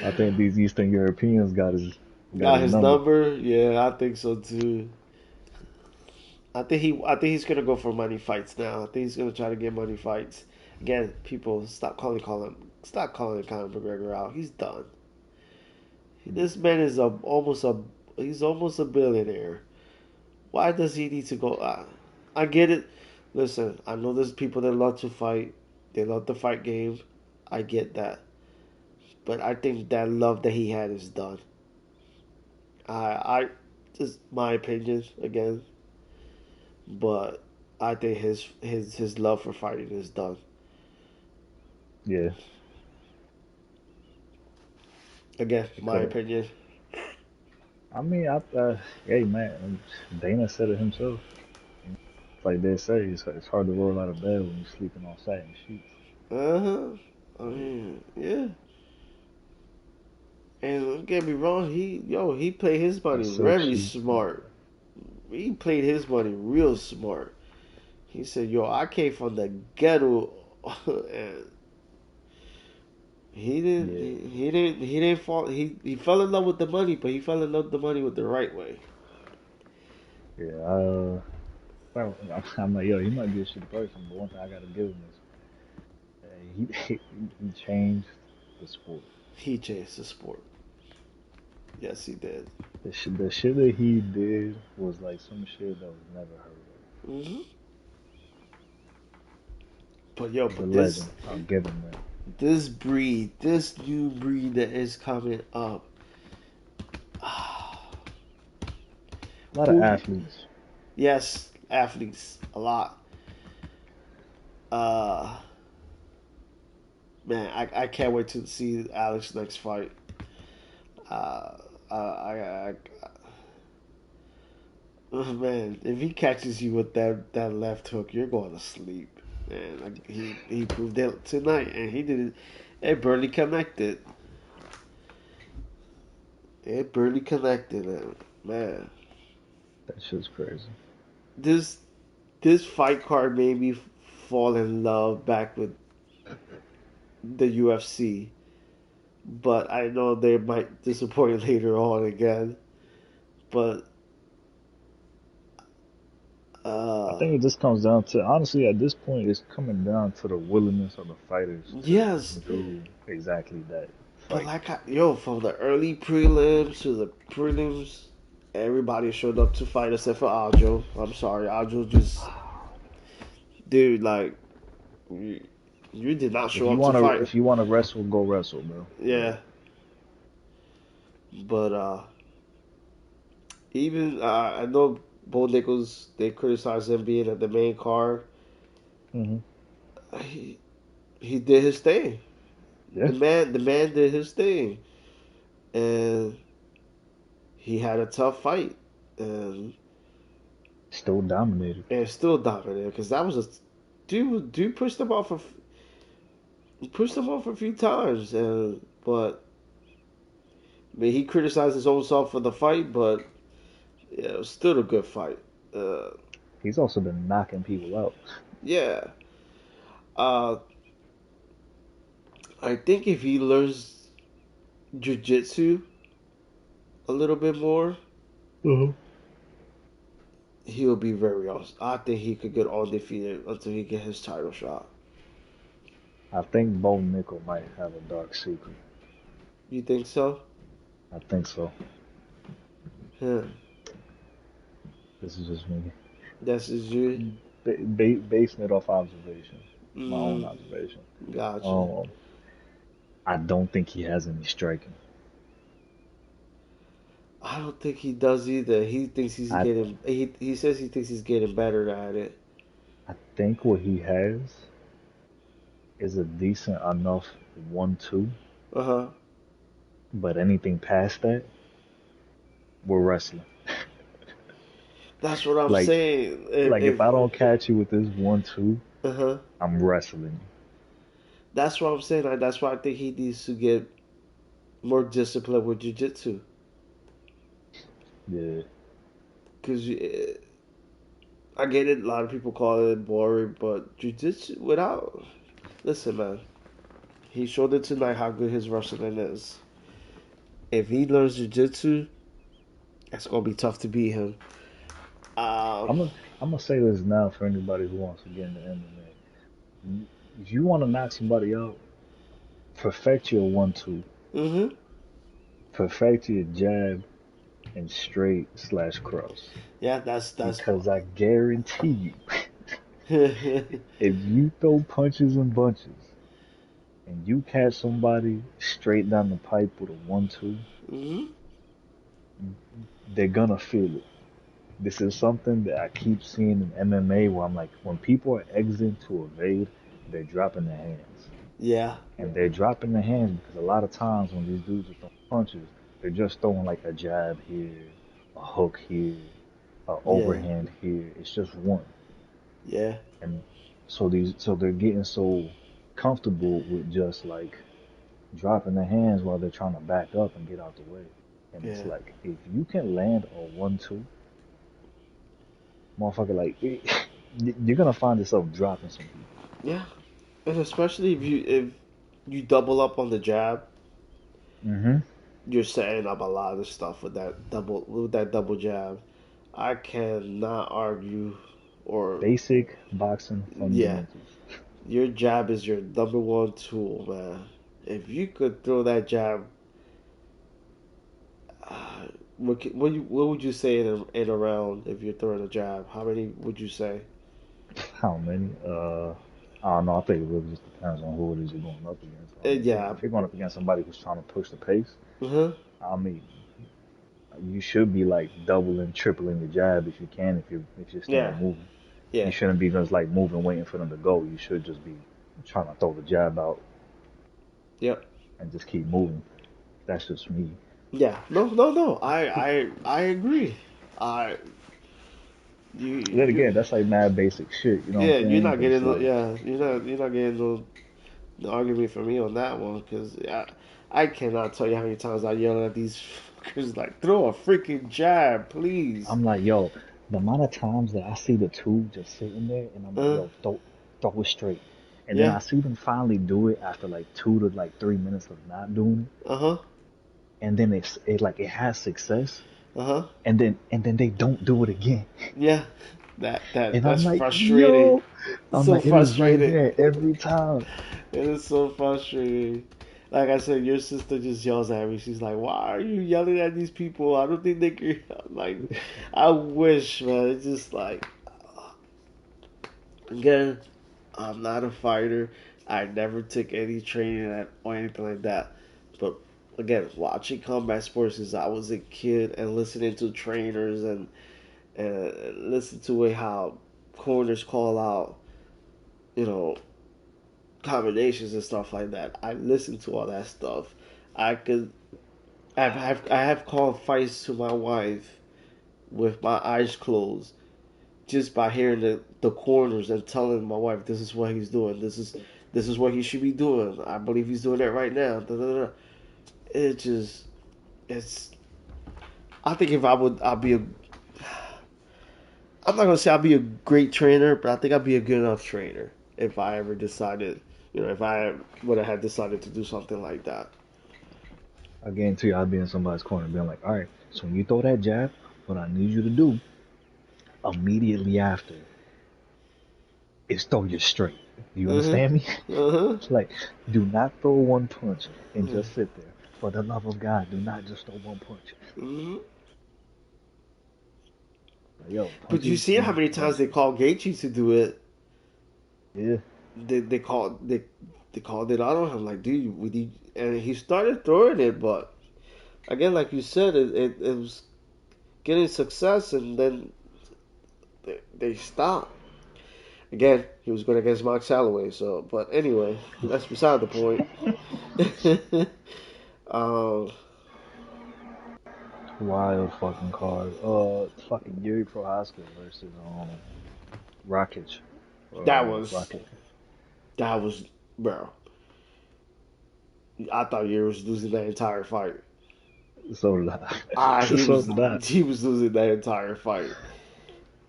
I think these Eastern Europeans got Got his his number. number? Yeah, I think so too. I think he's gonna go for money fights now. I think he's gonna try to get money fights. Again, people stop calling Conor McGregor out. He's done. This man is he's almost a billionaire. Why does he need to go? I get it. Listen, I know there's people that love to fight. They love the fight game. I get that. But I think that love that he had is done. I just my opinion again, but I think his love for fighting is done. Yeah, Again, it my could have. opinion. I mean, hey man, Dana said it himself. It's like they say, it's hard to roll out of bed when you're sleeping on satin sheets. Uh huh. I mean, yeah. And don't get me wrong, he played his Them money silk very sheets, man. smart. He played his money real smart. He said, "Yo, I came from the ghetto, and Yeah, he didn't fall. He fell in love with the money, but he fell in love with the money with the right way." yeah. Well, I'm like, yo, he might be a shitty person, but one thing I gotta give him is he he changed. the sport. He changed the sport. Yes, he did. The shit that he did was like some shit that was never heard Hmm. But yo, of. The but this legend. I'll give him that. this breed, this new breed that is coming up. A lot of Who? athletes. Yes, athletes, a lot. Uh, man, I can't wait to see Alex next fight. Uh, oh, man, if he catches you with that left hook, you're going to sleep. Man, he proved it tonight, and he didn't. It barely connected. It barely connected, man. That shit's crazy. This this fight card made me fall in love back with the UFC, but I know they might disappoint later on again. But I uh, think it just comes down to honestly at this point it's coming down to the willingness of the fighters to yes, do exactly that but fight. yo, from the early prelims to the prelims, everybody showed up to fight except for Aljo. I'm sorry, Aljo just dude like you, you did not show up to fight. If you wanna wrestle, go wrestle, bro. Like Yeah, but even I know Bo Nichols they criticized him being at the main card. hmm He he did his thing. yeah, The man did his thing, and he had a tough fight, and still dominated. still dominated because that was a dude pushed him off a few times, and but I mean he criticized his own self for the fight, but yeah, it was still a good fight. Uh, He's also been knocking people out. yeah, uh, I think if he learns jujitsu a little bit more, Uh-huh. he'll be very awesome. I think he could get undefeated until he get his title shot. I think Bo Nickel might have a dark secret. You think so? I think so. Yeah, This is just me that's his you. basing it off observation, my own Mm, observation. gotcha. Um, I don't think he has any striking. I don't think he does either. He thinks he's I getting. He says he thinks he's getting better at it. I think what he has is a decent enough 1-2, Uh huh. but anything past that, we're wrestling. That's what I'm Like saying. if I don't catch you with this 1-2, Uh huh. I'm wrestling That's what I'm saying. That's why I think he needs to get more disciplined with jujitsu. you. Yeah. Cause I get it. A lot of people call it boring, but jujitsu without. Listen, man. He showed it tonight how good his wrestling is. If he learns jujitsu, it's gonna be tough to beat him. Um. I'm gonna say this now for anybody who wants to get into MMA. If you want to knock somebody out, perfect your 1-2, Mhm. perfect your jab and straight slash cross. Yeah, that's. Because I guarantee you, if you throw punches and bunches and you catch somebody straight down the pipe with a 1-2, Mhm. they're gonna feel it. This is something that I keep seeing in MMA where I'm like, when people are exiting to evade, they're dropping their hands. Yeah. And they're dropping their hands because a lot of times when these dudes are throwing punches, they're just throwing like a jab here, a hook here, a Yeah. overhand here. It's just one. Yeah. And so they're getting so comfortable with just like dropping their hands while they're trying to back up and get out the way. And it's Yeah. like if you can land a 1-2, motherfucker, like you're gonna find yourself dropping some people. Yeah. And especially if you double up on the jab, hmm you're setting up a lot of stuff with that double jab. I cannot argue or Basic boxing yeah, fundamentals. your jab is your number one tool, man. if you could throw that jab, what would you say in a round if you're throwing a jab? How many would you say? How many? I don't know. I think it really just depends on who it is you're going up against. I mean, Yeah. if you're going up against somebody who's trying to push the pace, Uh-huh. I mean, you should be like doubling, tripling the jab if you can, if you're Yeah. staying moving. You Yeah. shouldn't be just like moving, waiting for them to go. You should just be trying to throw the jab out Yep. and just keep moving. That's just me. Yeah. No. No. No. I agree. I Then you again, that's like mad basic shit. You know what I'm yeah. You're saying? not But it's getting like you're not getting no argument from me on that one because I cannot tell you how many times I yell at these fuckers like throw a freaking jab, please. I'm like, yo, the amount of times that I see the two just sitting there, and I'm like, Uh. yo, throw it straight. And then Yeah. I see them finally do it after like 2 to like 3 minutes of not doing it, Uh huh. and then it like it has success, Uh huh. and then they don't do it again. Yeah. That And I'm that's like, frustrating. yo, It's I'm so like, it is right frustrating. there every time. It is so frustrating. Like I said, your sister just yells at me. She's like, "Why are you yelling at these people? I don't think they can." I'm like, I wish, man. It's just like, again, I'm not a fighter. I never took any training at or anything like that. But again, watching combat sports since I was a kid and listening to trainers and listen to how corners call out, you know, combinations and stuff like that. I listened to all that stuff. I could I have called fights to my wife with my eyes closed just by hearing the corners and telling my wife this is what he's doing. This is what he should be doing. I believe he's doing that right now. Da, da, da. It just it's I think if I would I'll be a I'm not gonna say I'll be a great trainer, but I think I'll be a good enough trainer if I ever decided, if I would have had decided to do something like that. I guarantee you, I'd be in somebody's corner, being like, all right, so when you throw that jab, what I need you to do immediately after is throw you straight. You Uh understand me? huh. Uh huh. It's like, do not throw one punch and just sit there. For the love of God, do not just throw one punch. Hmm. Like, yo, But you punches, see how many times they call Gaethje to do it? yeah. They called it out on him like, dude, and he started throwing it, but again, like you said, it was getting success, and then they stopped. Again, he was going against Max Holloway, so but anyway, that's beside the point. um, Wild fucking card. Fucking Yuri Prohaska versus Rakic. that was Rakic. that was bro. I thought Yuri was losing that entire fight. So did I. He So was did I. he was losing that entire fight,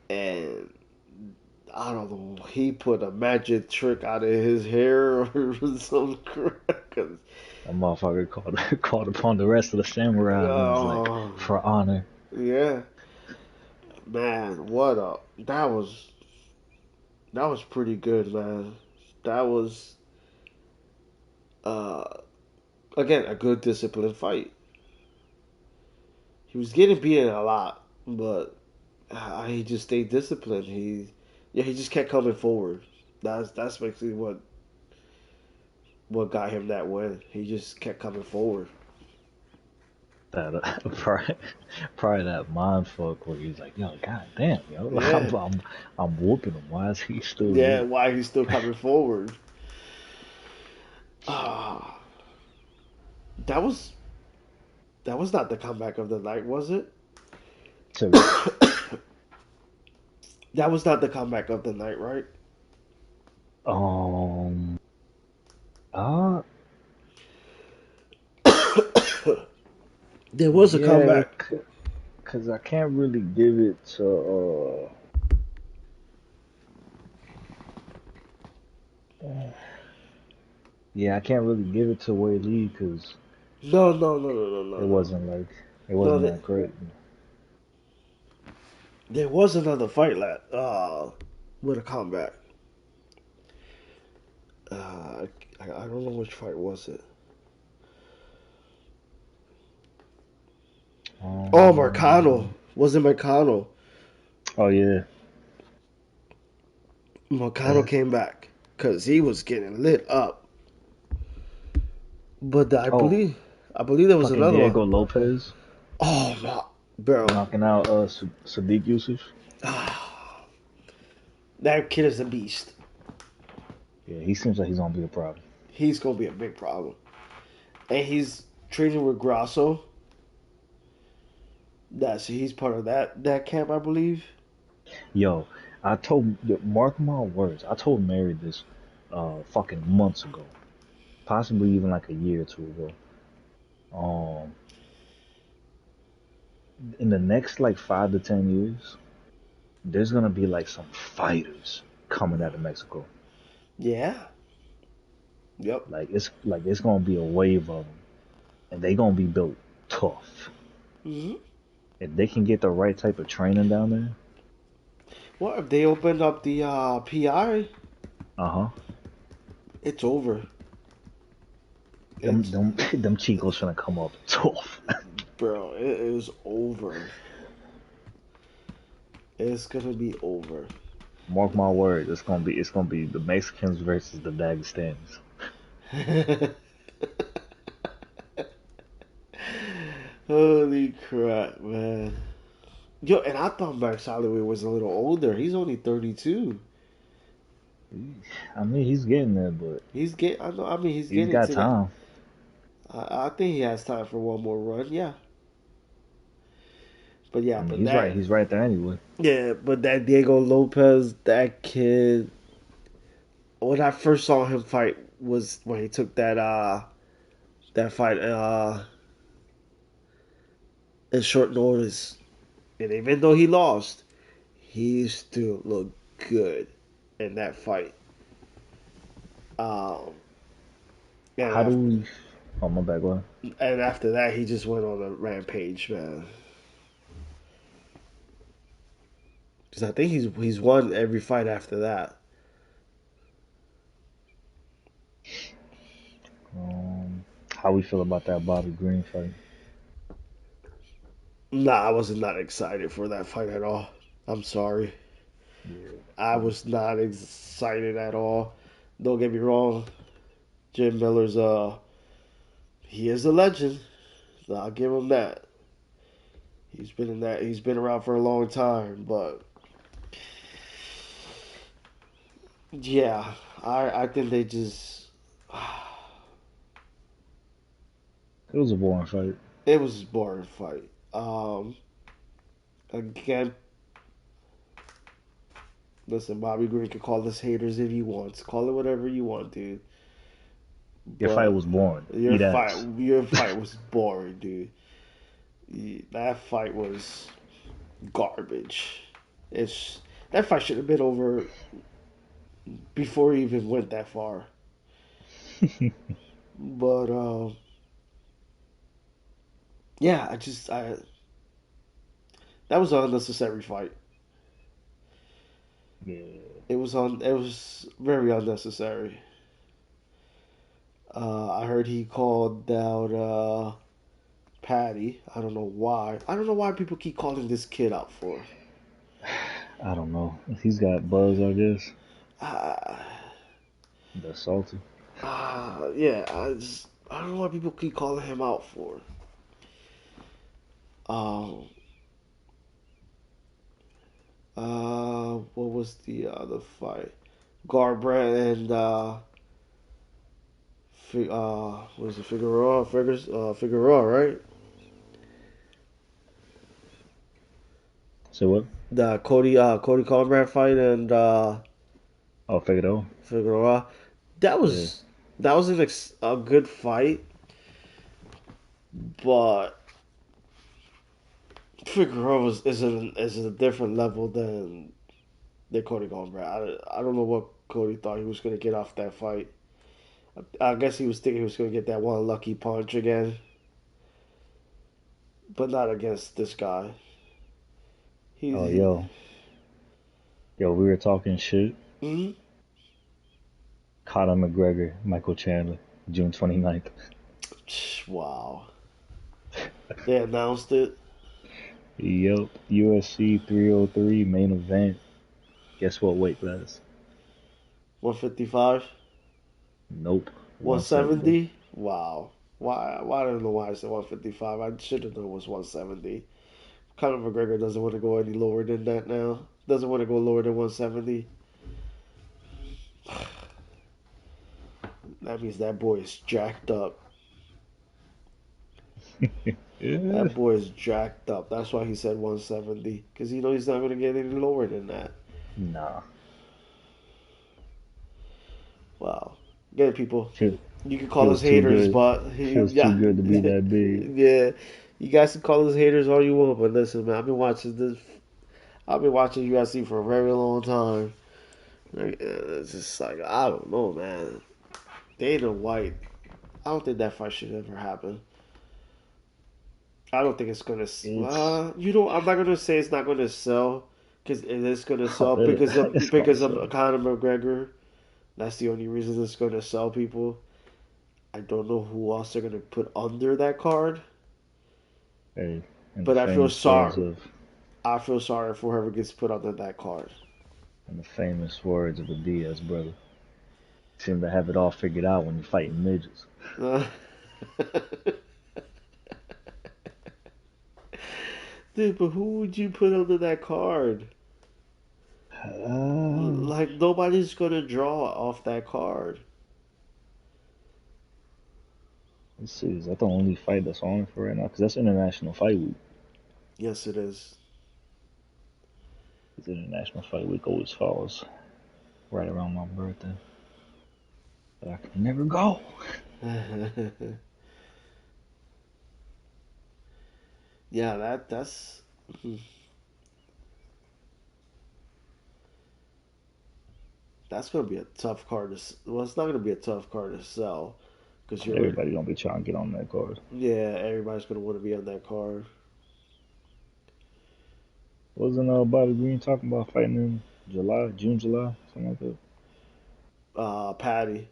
and I don't know. He put a magic trick out of his hair or some crap. 'Cause, That motherfucker called upon the rest of the samurais and was like, oh for honor. yeah, man, what up? That was pretty good, man. That was uh again a good disciplined fight. He was getting beaten a lot, but he just stayed disciplined. He just kept coming forward. That's basically what got him that win. He just kept coming forward. That probably that mind fuck where he's like, yo, god damn, yo, Yeah, I'm whooping him. Why is he still yeah. here? Why he's still coming forward? Ah, that was that was not the comeback of the night, was it? Say what? That was not the comeback of the night, right? Um, uh, There was a yeah, comeback. cause I can't really give it to yeah, I can't really give it to Wei Lee because No, no, no, no, no, no, it no. wasn't like it No, wasn't that great. there was another fight with a comeback. I don't know which fight was it. Oh, Marcano. Um, Was it Marcano? oh yeah. Marcano came back because he was getting lit up. But Oh, I believe there was fucking another one. Diego Lopez Oh my, bro, knocking out Sadiq Yusuf. that kid is a beast. Yeah, he seems like he's gonna be a problem. He's gonna be a big problem, and he's training with Grasso. That's he's part of that camp, I believe. Yo, mark my words. I told Mary this, fucking months ago, possibly even like a year or two ago. Um, in the next like 5 to 10 years, there's gonna be like some fighters coming out of Mexico. Yeah. Yep. Like it's gonna be a wave of them, and they gonna be built tough. Hmm. If they can get the right type of training down there, What if they opened up the PI? uh-huh. It's over. Them It's them them Chicos finna come up tough. bro. It is over. It's gonna be over. Mark my words, it's gonna be the Mexicans versus the Dagestans. Holy crap, man. Yo, and I thought Max Holloway was a little older. He's only 32. I mean, he's getting there, but He's get. I know. I mean, he's he's getting got to that. time. I think he has time for one more run. Yeah, but I yeah, mean, but he's right. that. He's right there anyway. Yeah, but that Diego Lopez, that kid. When I first saw him fight was when he took that fight in short notice, and even though he lost, he still looked good in that fight. Um, and How do after we? Oh my bad. Go ahead. and after that, he just went on a rampage, man. Because I think he's won every fight after that. How we feel about that Bobby Green fight? Nah, I was not excited for that fight at all. I'm sorry. Yeah. I was not excited at all. Don't get me wrong. Jim Miller's he is a legend. So I'll give him that. He's been in that. He's been around for a long time, but yeah, I think they just It was a boring fight. it was a boring fight. Again, listen, Bobby Green can call us haters if he wants. Call it whatever you want, dude. Your fight But was boring. Eat ass. your fight was boring, dude. That fight was garbage. It's that fight should have been over before he even went that far. But yeah, I that was an unnecessary fight. Yeah. It was very unnecessary. I heard he called out Patty. I don't know why. I don't know why people keep calling this kid out for. I don't know. He's got buzz, I guess. Uh, That's salty. yeah, I don't know what people keep calling him out for. Um, what was the other fight? Garbrandt and what is it? Figueroa, right? So what? The Cody Garbrandt fight and Oh, Figueroa. Figueroa. That Yeah. was a good fight, but Figueroa is a different level than Cody Garbrandt. I don't know what Cody thought he was gonna get off that fight. I guess he was thinking he was gonna get that one lucky punch again, but not against this guy. Oh, He yo, we were talking shit. mhm. Conor McGregor, Michael Chandler, June 29th. Wow. They announced it. Yup. UFC 303 main event. Guess what weight class? 155? Nope. 170. 170? Wow. Why I don't know why I said 155. I should have known it was 170. Conor McGregor doesn't want to go any lower than that now. Doesn't want to go lower than 170. That means that boy is jacked up. Yeah. That boy is jacked up. That's why he said 170. Because he knows he's not going to get any lower than that. Nah. Wow. Get it, people. Feel, You can call us feels too haters, good. but Feels too yeah. good to be that big. Yeah. You guys can call us haters all you want, but listen, man, I've been watching this. I've been watching UFC for a very long time. Like, it's just like, I don't know, man. Dana White, I don't think that fight should ever happen. I don't think it's gonna. It's I'm not gonna say it's not gonna sell because it is gonna oh, sell because of it's gonna sell. Conor McGregor. That's the only reason it's gonna sell people. I don't know who else they're gonna put under that card, Hey, in the but I feel famous words sorry. of I feel sorry for whoever gets put under that card. in the famous words of the Diaz brother. Seem to have it all figured out when you're fighting midgets. Dude, but who would you put under that card? Um, Like nobody's gonna draw off that card. let's see. Is that the only fight that's on for right now? Because that's International Fight Week. Yes, it is. Because International Fight Week always falls right around my birthday. But I can never go. Yeah, that's that's gonna be a tough card to. Well, it's not gonna be a tough card to sell because you're. Everybody gonna be trying to get on that card. Yeah, everybody's gonna want to be on that card. Wasn't Bobby Green talking about fighting in July, June, July, something like that? Patty.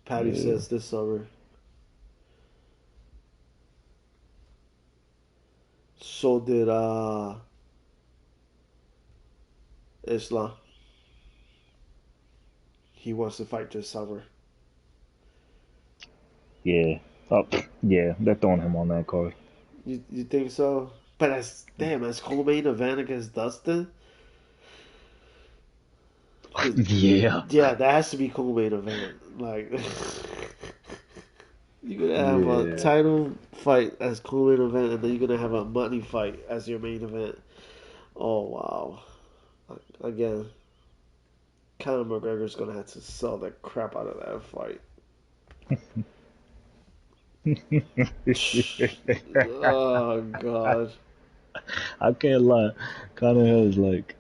Patty Yeah, says this summer. So did Islam. He wants to fight this summer. yeah. Oh, yeah, they're throwing him on that card. You think so? But that's co-main event against Dustin. Cause Yeah, yeah, that has to be co-main event. Like you're gonna have a yeah. title fight as co-main event, and then you're gonna have a money fight as your main event. Oh wow! Again, Conor McGregor's gonna have to sell the crap out of that fight. Oh god. I can't lie. Conor has like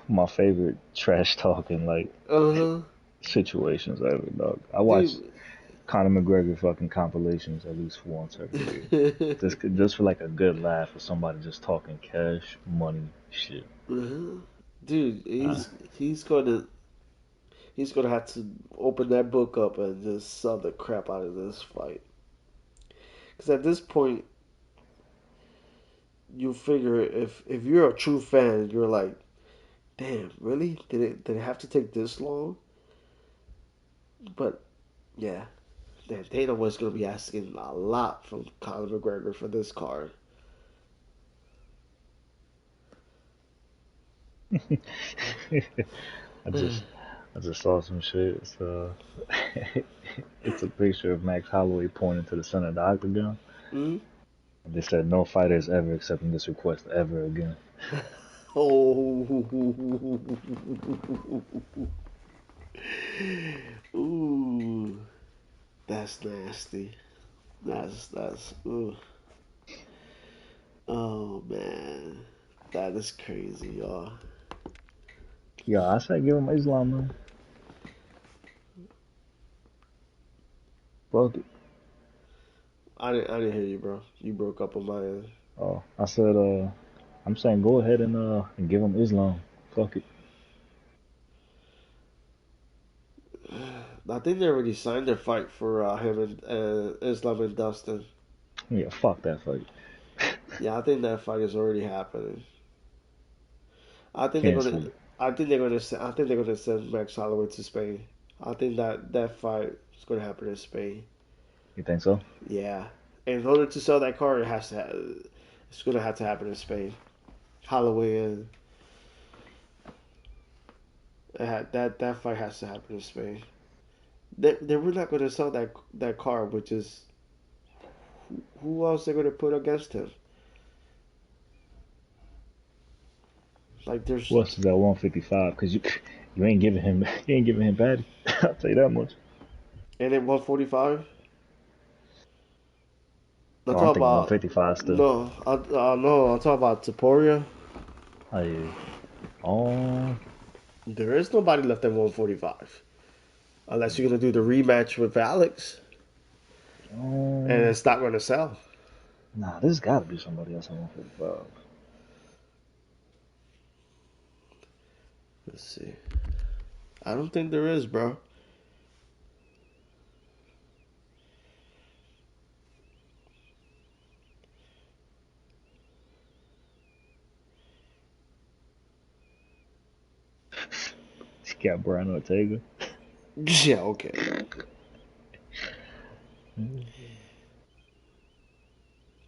my favorite trash talking like Uh huh. situations ever, dog. I watch Dude. Conor McGregor fucking compilations at least once every year. Just for like a good laugh or somebody just talking cash money shit. Uh-huh. Dude, Uh, he's gonna have to open that book up and just sell the crap out of this fight. Because at this point, you figure if you're a true fan, you're like, damn, really? Did it have to take this long? But yeah, damn, Dana was gonna be asking a lot from Conor McGregor for this card. I just I just saw some shit. It's it's a picture of Max Holloway pointing to the center of the octagon. Hmm? They said no fighter is ever accepting this request ever again. Oh, ooh, that's nasty. That's ooh. Oh man, that is crazy, y'all. Yeah, I said give him Islam, man. Fuck it. I didn't hear you, bro. You broke up on my end. Oh, I said I'm saying go ahead and give him Islam. Fuck it. I think they already signed their fight for him and Islam and Dustin. Yeah, fuck that fight. Yeah, I think that fight is already happening. I think they're gonna. Cancel it. I think they're gonna. I think they're gonna send Max Holloway to Spain. I think that fight is gonna happen in Spain. You think so? Yeah. In order to sell that car, it has to. It's gonna have to happen in Spain. Holloway and that fight has to happen in Spain. They were not gonna sell that car, which is who else they're gonna put against him? Like Who there's else is at 155? Because you ain't giving him you ain't giving him Patty. I'll tell you that much. and at 145. I Oh, I'm talk thinking about 155 still. no. I talk about Taporia. Oh yeah. Oh, There is nobody left at 145 unless you're gonna do the rematch with Alex, and oh. it's not gonna sell. Nah, there's got to be somebody else at 155. Let's see. I don't think there is, bro. He got Brian Ortega. Yeah, okay.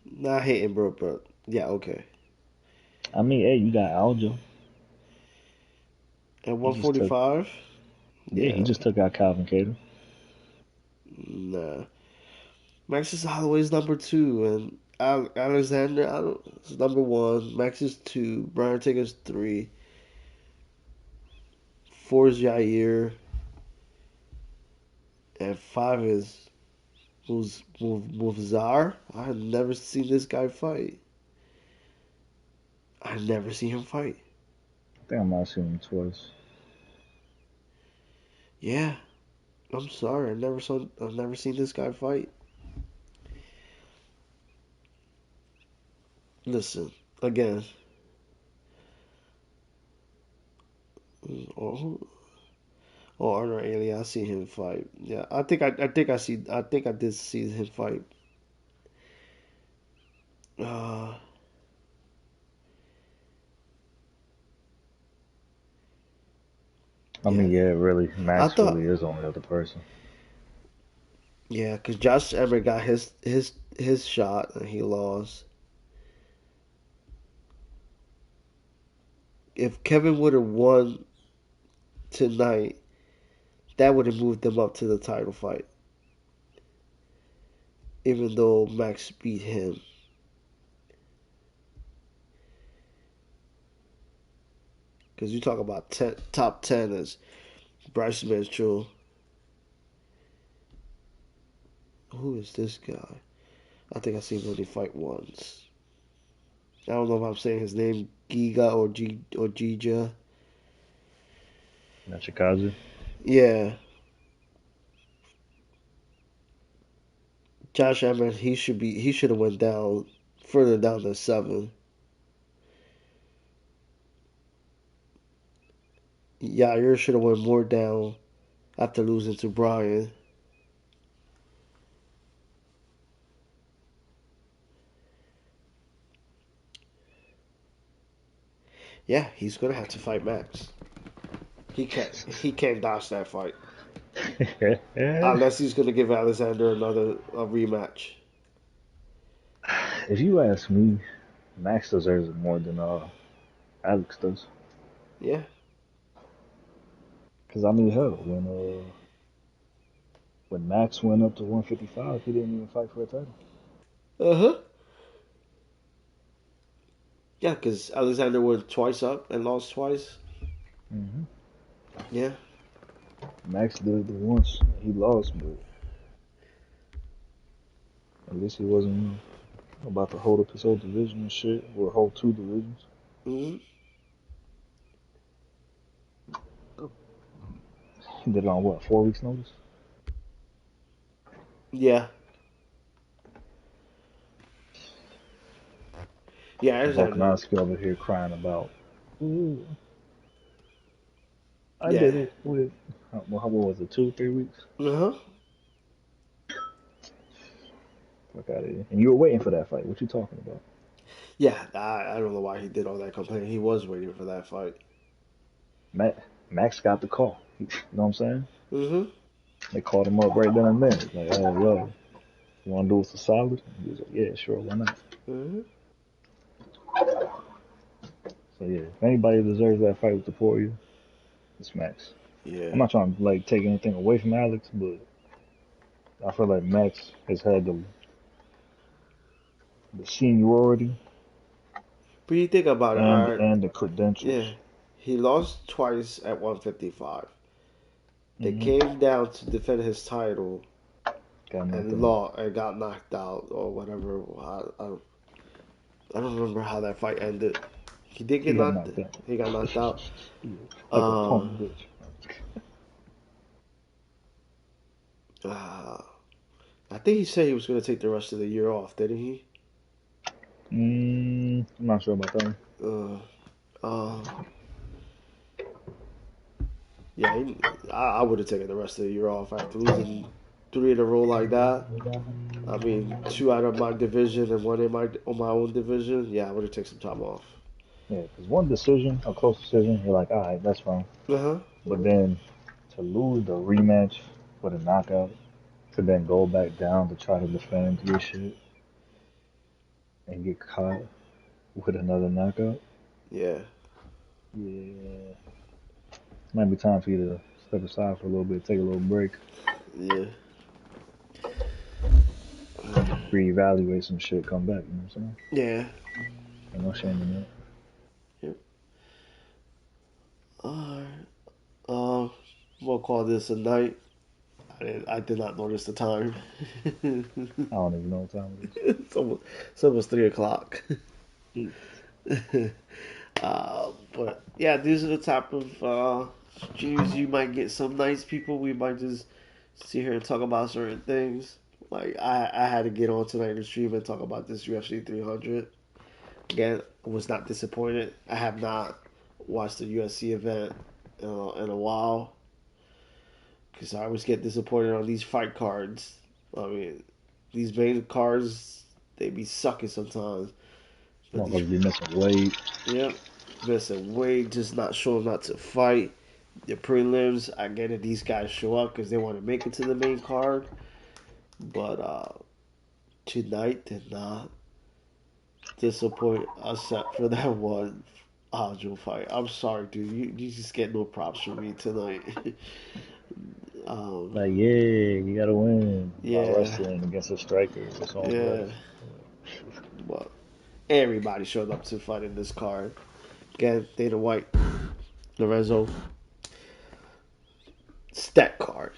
Not hating, bro, but yeah, okay. I mean, hey, you got Aljo. At He just took. 145, Yeah, he yeah, just took out Calvin Cater. nah. Max's Holloway's number two, and Alexander I don't, is number one. Max is two. Brian Ortega's three. Four is Jair, and five is Mufzar. I had never seen this guy fight. I never seen him fight. I think I might have seen him twice. Yeah, I'm sorry. I've never seen this guy fight. Listen, again. Oh, Arnold Alien. I see him fight. Yeah, I think I did see him fight. Uh, I yeah. mean, yeah, really, I Max thought, really is the only other person. yeah, because Josh Emmett got his shot and he lost. If Kevin would have won tonight, that would have moved them up to the title fight. Even though Max beat him, because you talk about top 10 as Bryce Mitchell. Who is this guy? I think I seen him only fight once. I don't know if I'm saying his name Giga or Gija. Nachikaze. Yeah, Josh Emmett. He should have went down further down than seven. Yair should have went more down after losing to Brian. Yeah, he's gonna have to fight Max. He can't dodge that fight unless he's gonna give Alexander another a rematch. If you ask me, Max deserves it more than Alex does. Yeah. Cause I mean, hell, when Max went up to 155, he didn't even fight for a title. Uh huh. Yeah, because Alexander went twice up and lost twice. Hmm. Yeah. Max did it once. He lost, but at least he wasn't about to hold up his whole division and shit, or hold two divisions. Hmm. He did it on what, 4 weeks notice? Yeah. Yeah, Alexander. Volkanovski over here crying about, "Ooh, I Yeah. did it with, what was it, 2, 3 weeks? Uh huh. Fuck out of here. And you were waiting for that fight. What you talking about? Yeah, I don't know why he did all that complaining. He was waiting for that fight. Max got the call. You know what I'm saying? Mm-hmm. They called him up right then and there. Like, oh, yo, you want to do us a solid? He was like, yeah, sure, why not? Mm-hmm. So yeah, if anybody deserves that fight with the Poirier, it's Max. I'm Yeah. not trying to like take anything away from Alex, but I feel like Max has had the seniority But you think about it, all right? and the Yeah. credentials. He lost twice at 155. They Hmm. came down to defend his title Got knocked and out. lost and got knocked out or whatever. I don't remember how that fight ended. He did He get got knocked. knocked out. He got knocked out. Yeah, like a Uh, punk bitch. uh, I think he said he was going to take the rest of the year off, didn't he? I'm not sure about that. Uh, uh, yeah, I would have taken the rest of the year off after losing three in a row like that. I mean, two out of my division and one in my on my own division. Yeah, I would have taken some time off. Yeah, because one decision, a close decision, you're like, all right, that's fine. Uh huh. But then to lose the rematch for the knockout, to then go back down to try to defend your shit and get caught with another knockout, Yeah. yeah, might be time for you to step aside for a little bit, take a little break, Yeah. reevaluate some shit, come back. You know what I'm saying? Yeah. Ain't no shame in that. Yep. Alright. We'll call this a night. I did not notice the time. I don't even know what time it It's almost 3 o'clock. is. But yeah, these are the type of streams you might get some nice people. We might just sit here and talk about certain things. Like I had to get on tonight in the stream and talk about this UFC 300. Again, I was not disappointed. I have not watched the UFC event in a while because I always get disappointed on these fight cards. I mean, these main cards they be sucking sometimes. But these, Motherfuckers be missing weight. yeah, missing weight, just not showing up to fight. The prelims, I get it. These guys show up because they want to make it to the main card, but tonight did not disappoint except for that one Aljo fight. I'm sorry, dude. You just get no props from me tonight. um, Like, yeah, you gotta win by yeah, wrestling against a striker. It's on yeah. blast. But everybody showed up to fight in this card. Again, Dana White, Lorenzo, stat card.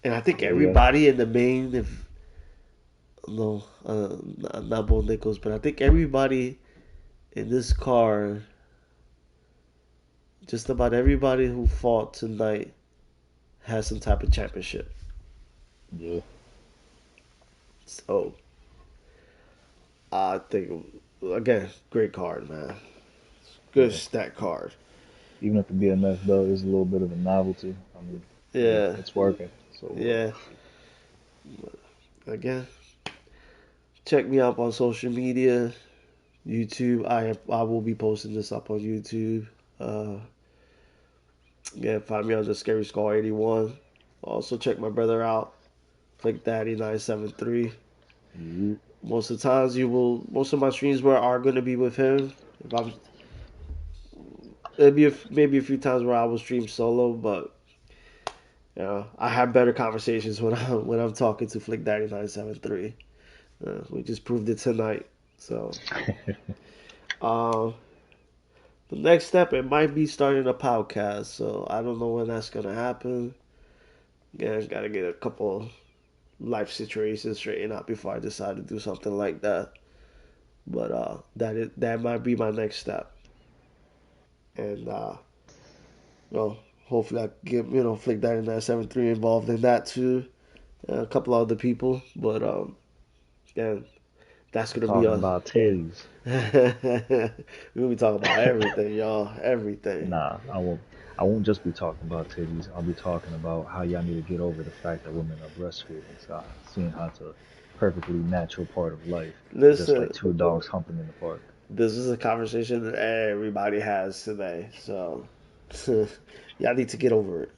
And I think Yeah, yeah. everybody in the main, if no, not Bo Nichols, but I think everybody in this card, just about everybody who fought tonight, has some type of championship. Yeah. So I think again, great card, man. Good Yeah. stat card. Even if the BMF belt is a little bit of a novelty, I mean, Yeah, it's working. So, yeah. Again, check me out on social media, YouTube. I will be posting this up on YouTube. Uh, yeah, find me on the Scary Skull 81. Also check my brother out, Flick Daddy 973. yeah. Most of the times most of my streams are gonna be with him. If I'm maybe a few times where I will stream solo, but I have better conversations when I'm talking to Flick Daddy 973. We just proved it tonight. So um, the next step it might be starting a podcast. So I don't know when that's gonna happen. Again, gotta get a couple life situations straightened out before I decide to do something like that. But that might be my next step. And well, hopefully I get Flick Daddy 973 involved in that too. A couple other people, but yeah, that's gonna be Talking us. about titties. We're gonna be talking about everything, y'all. Everything. Nah, I won't. I won't just be talking about titties. I'll be talking about how y'all need to get over the fact that women are breastfeeding. So, seeing how to perfectly natural part of life, just like Listen, two dogs humping in the park. this is a conversation that everybody has today, so y'all need to get over it.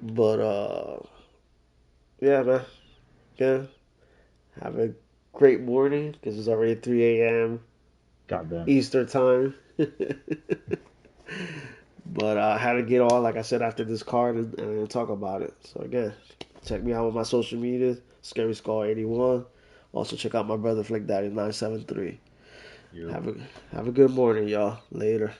But yeah, man, yeah. Have a great morning because it's already 3 a.m. Goddamn. Eastern time. But I had to get on, like I said, after this card and talk about it. So again, check me out on my social media, Scary Skull 81. Also check out my brother Flick Daddy 973. You. Have a have a good morning, y'all. Later.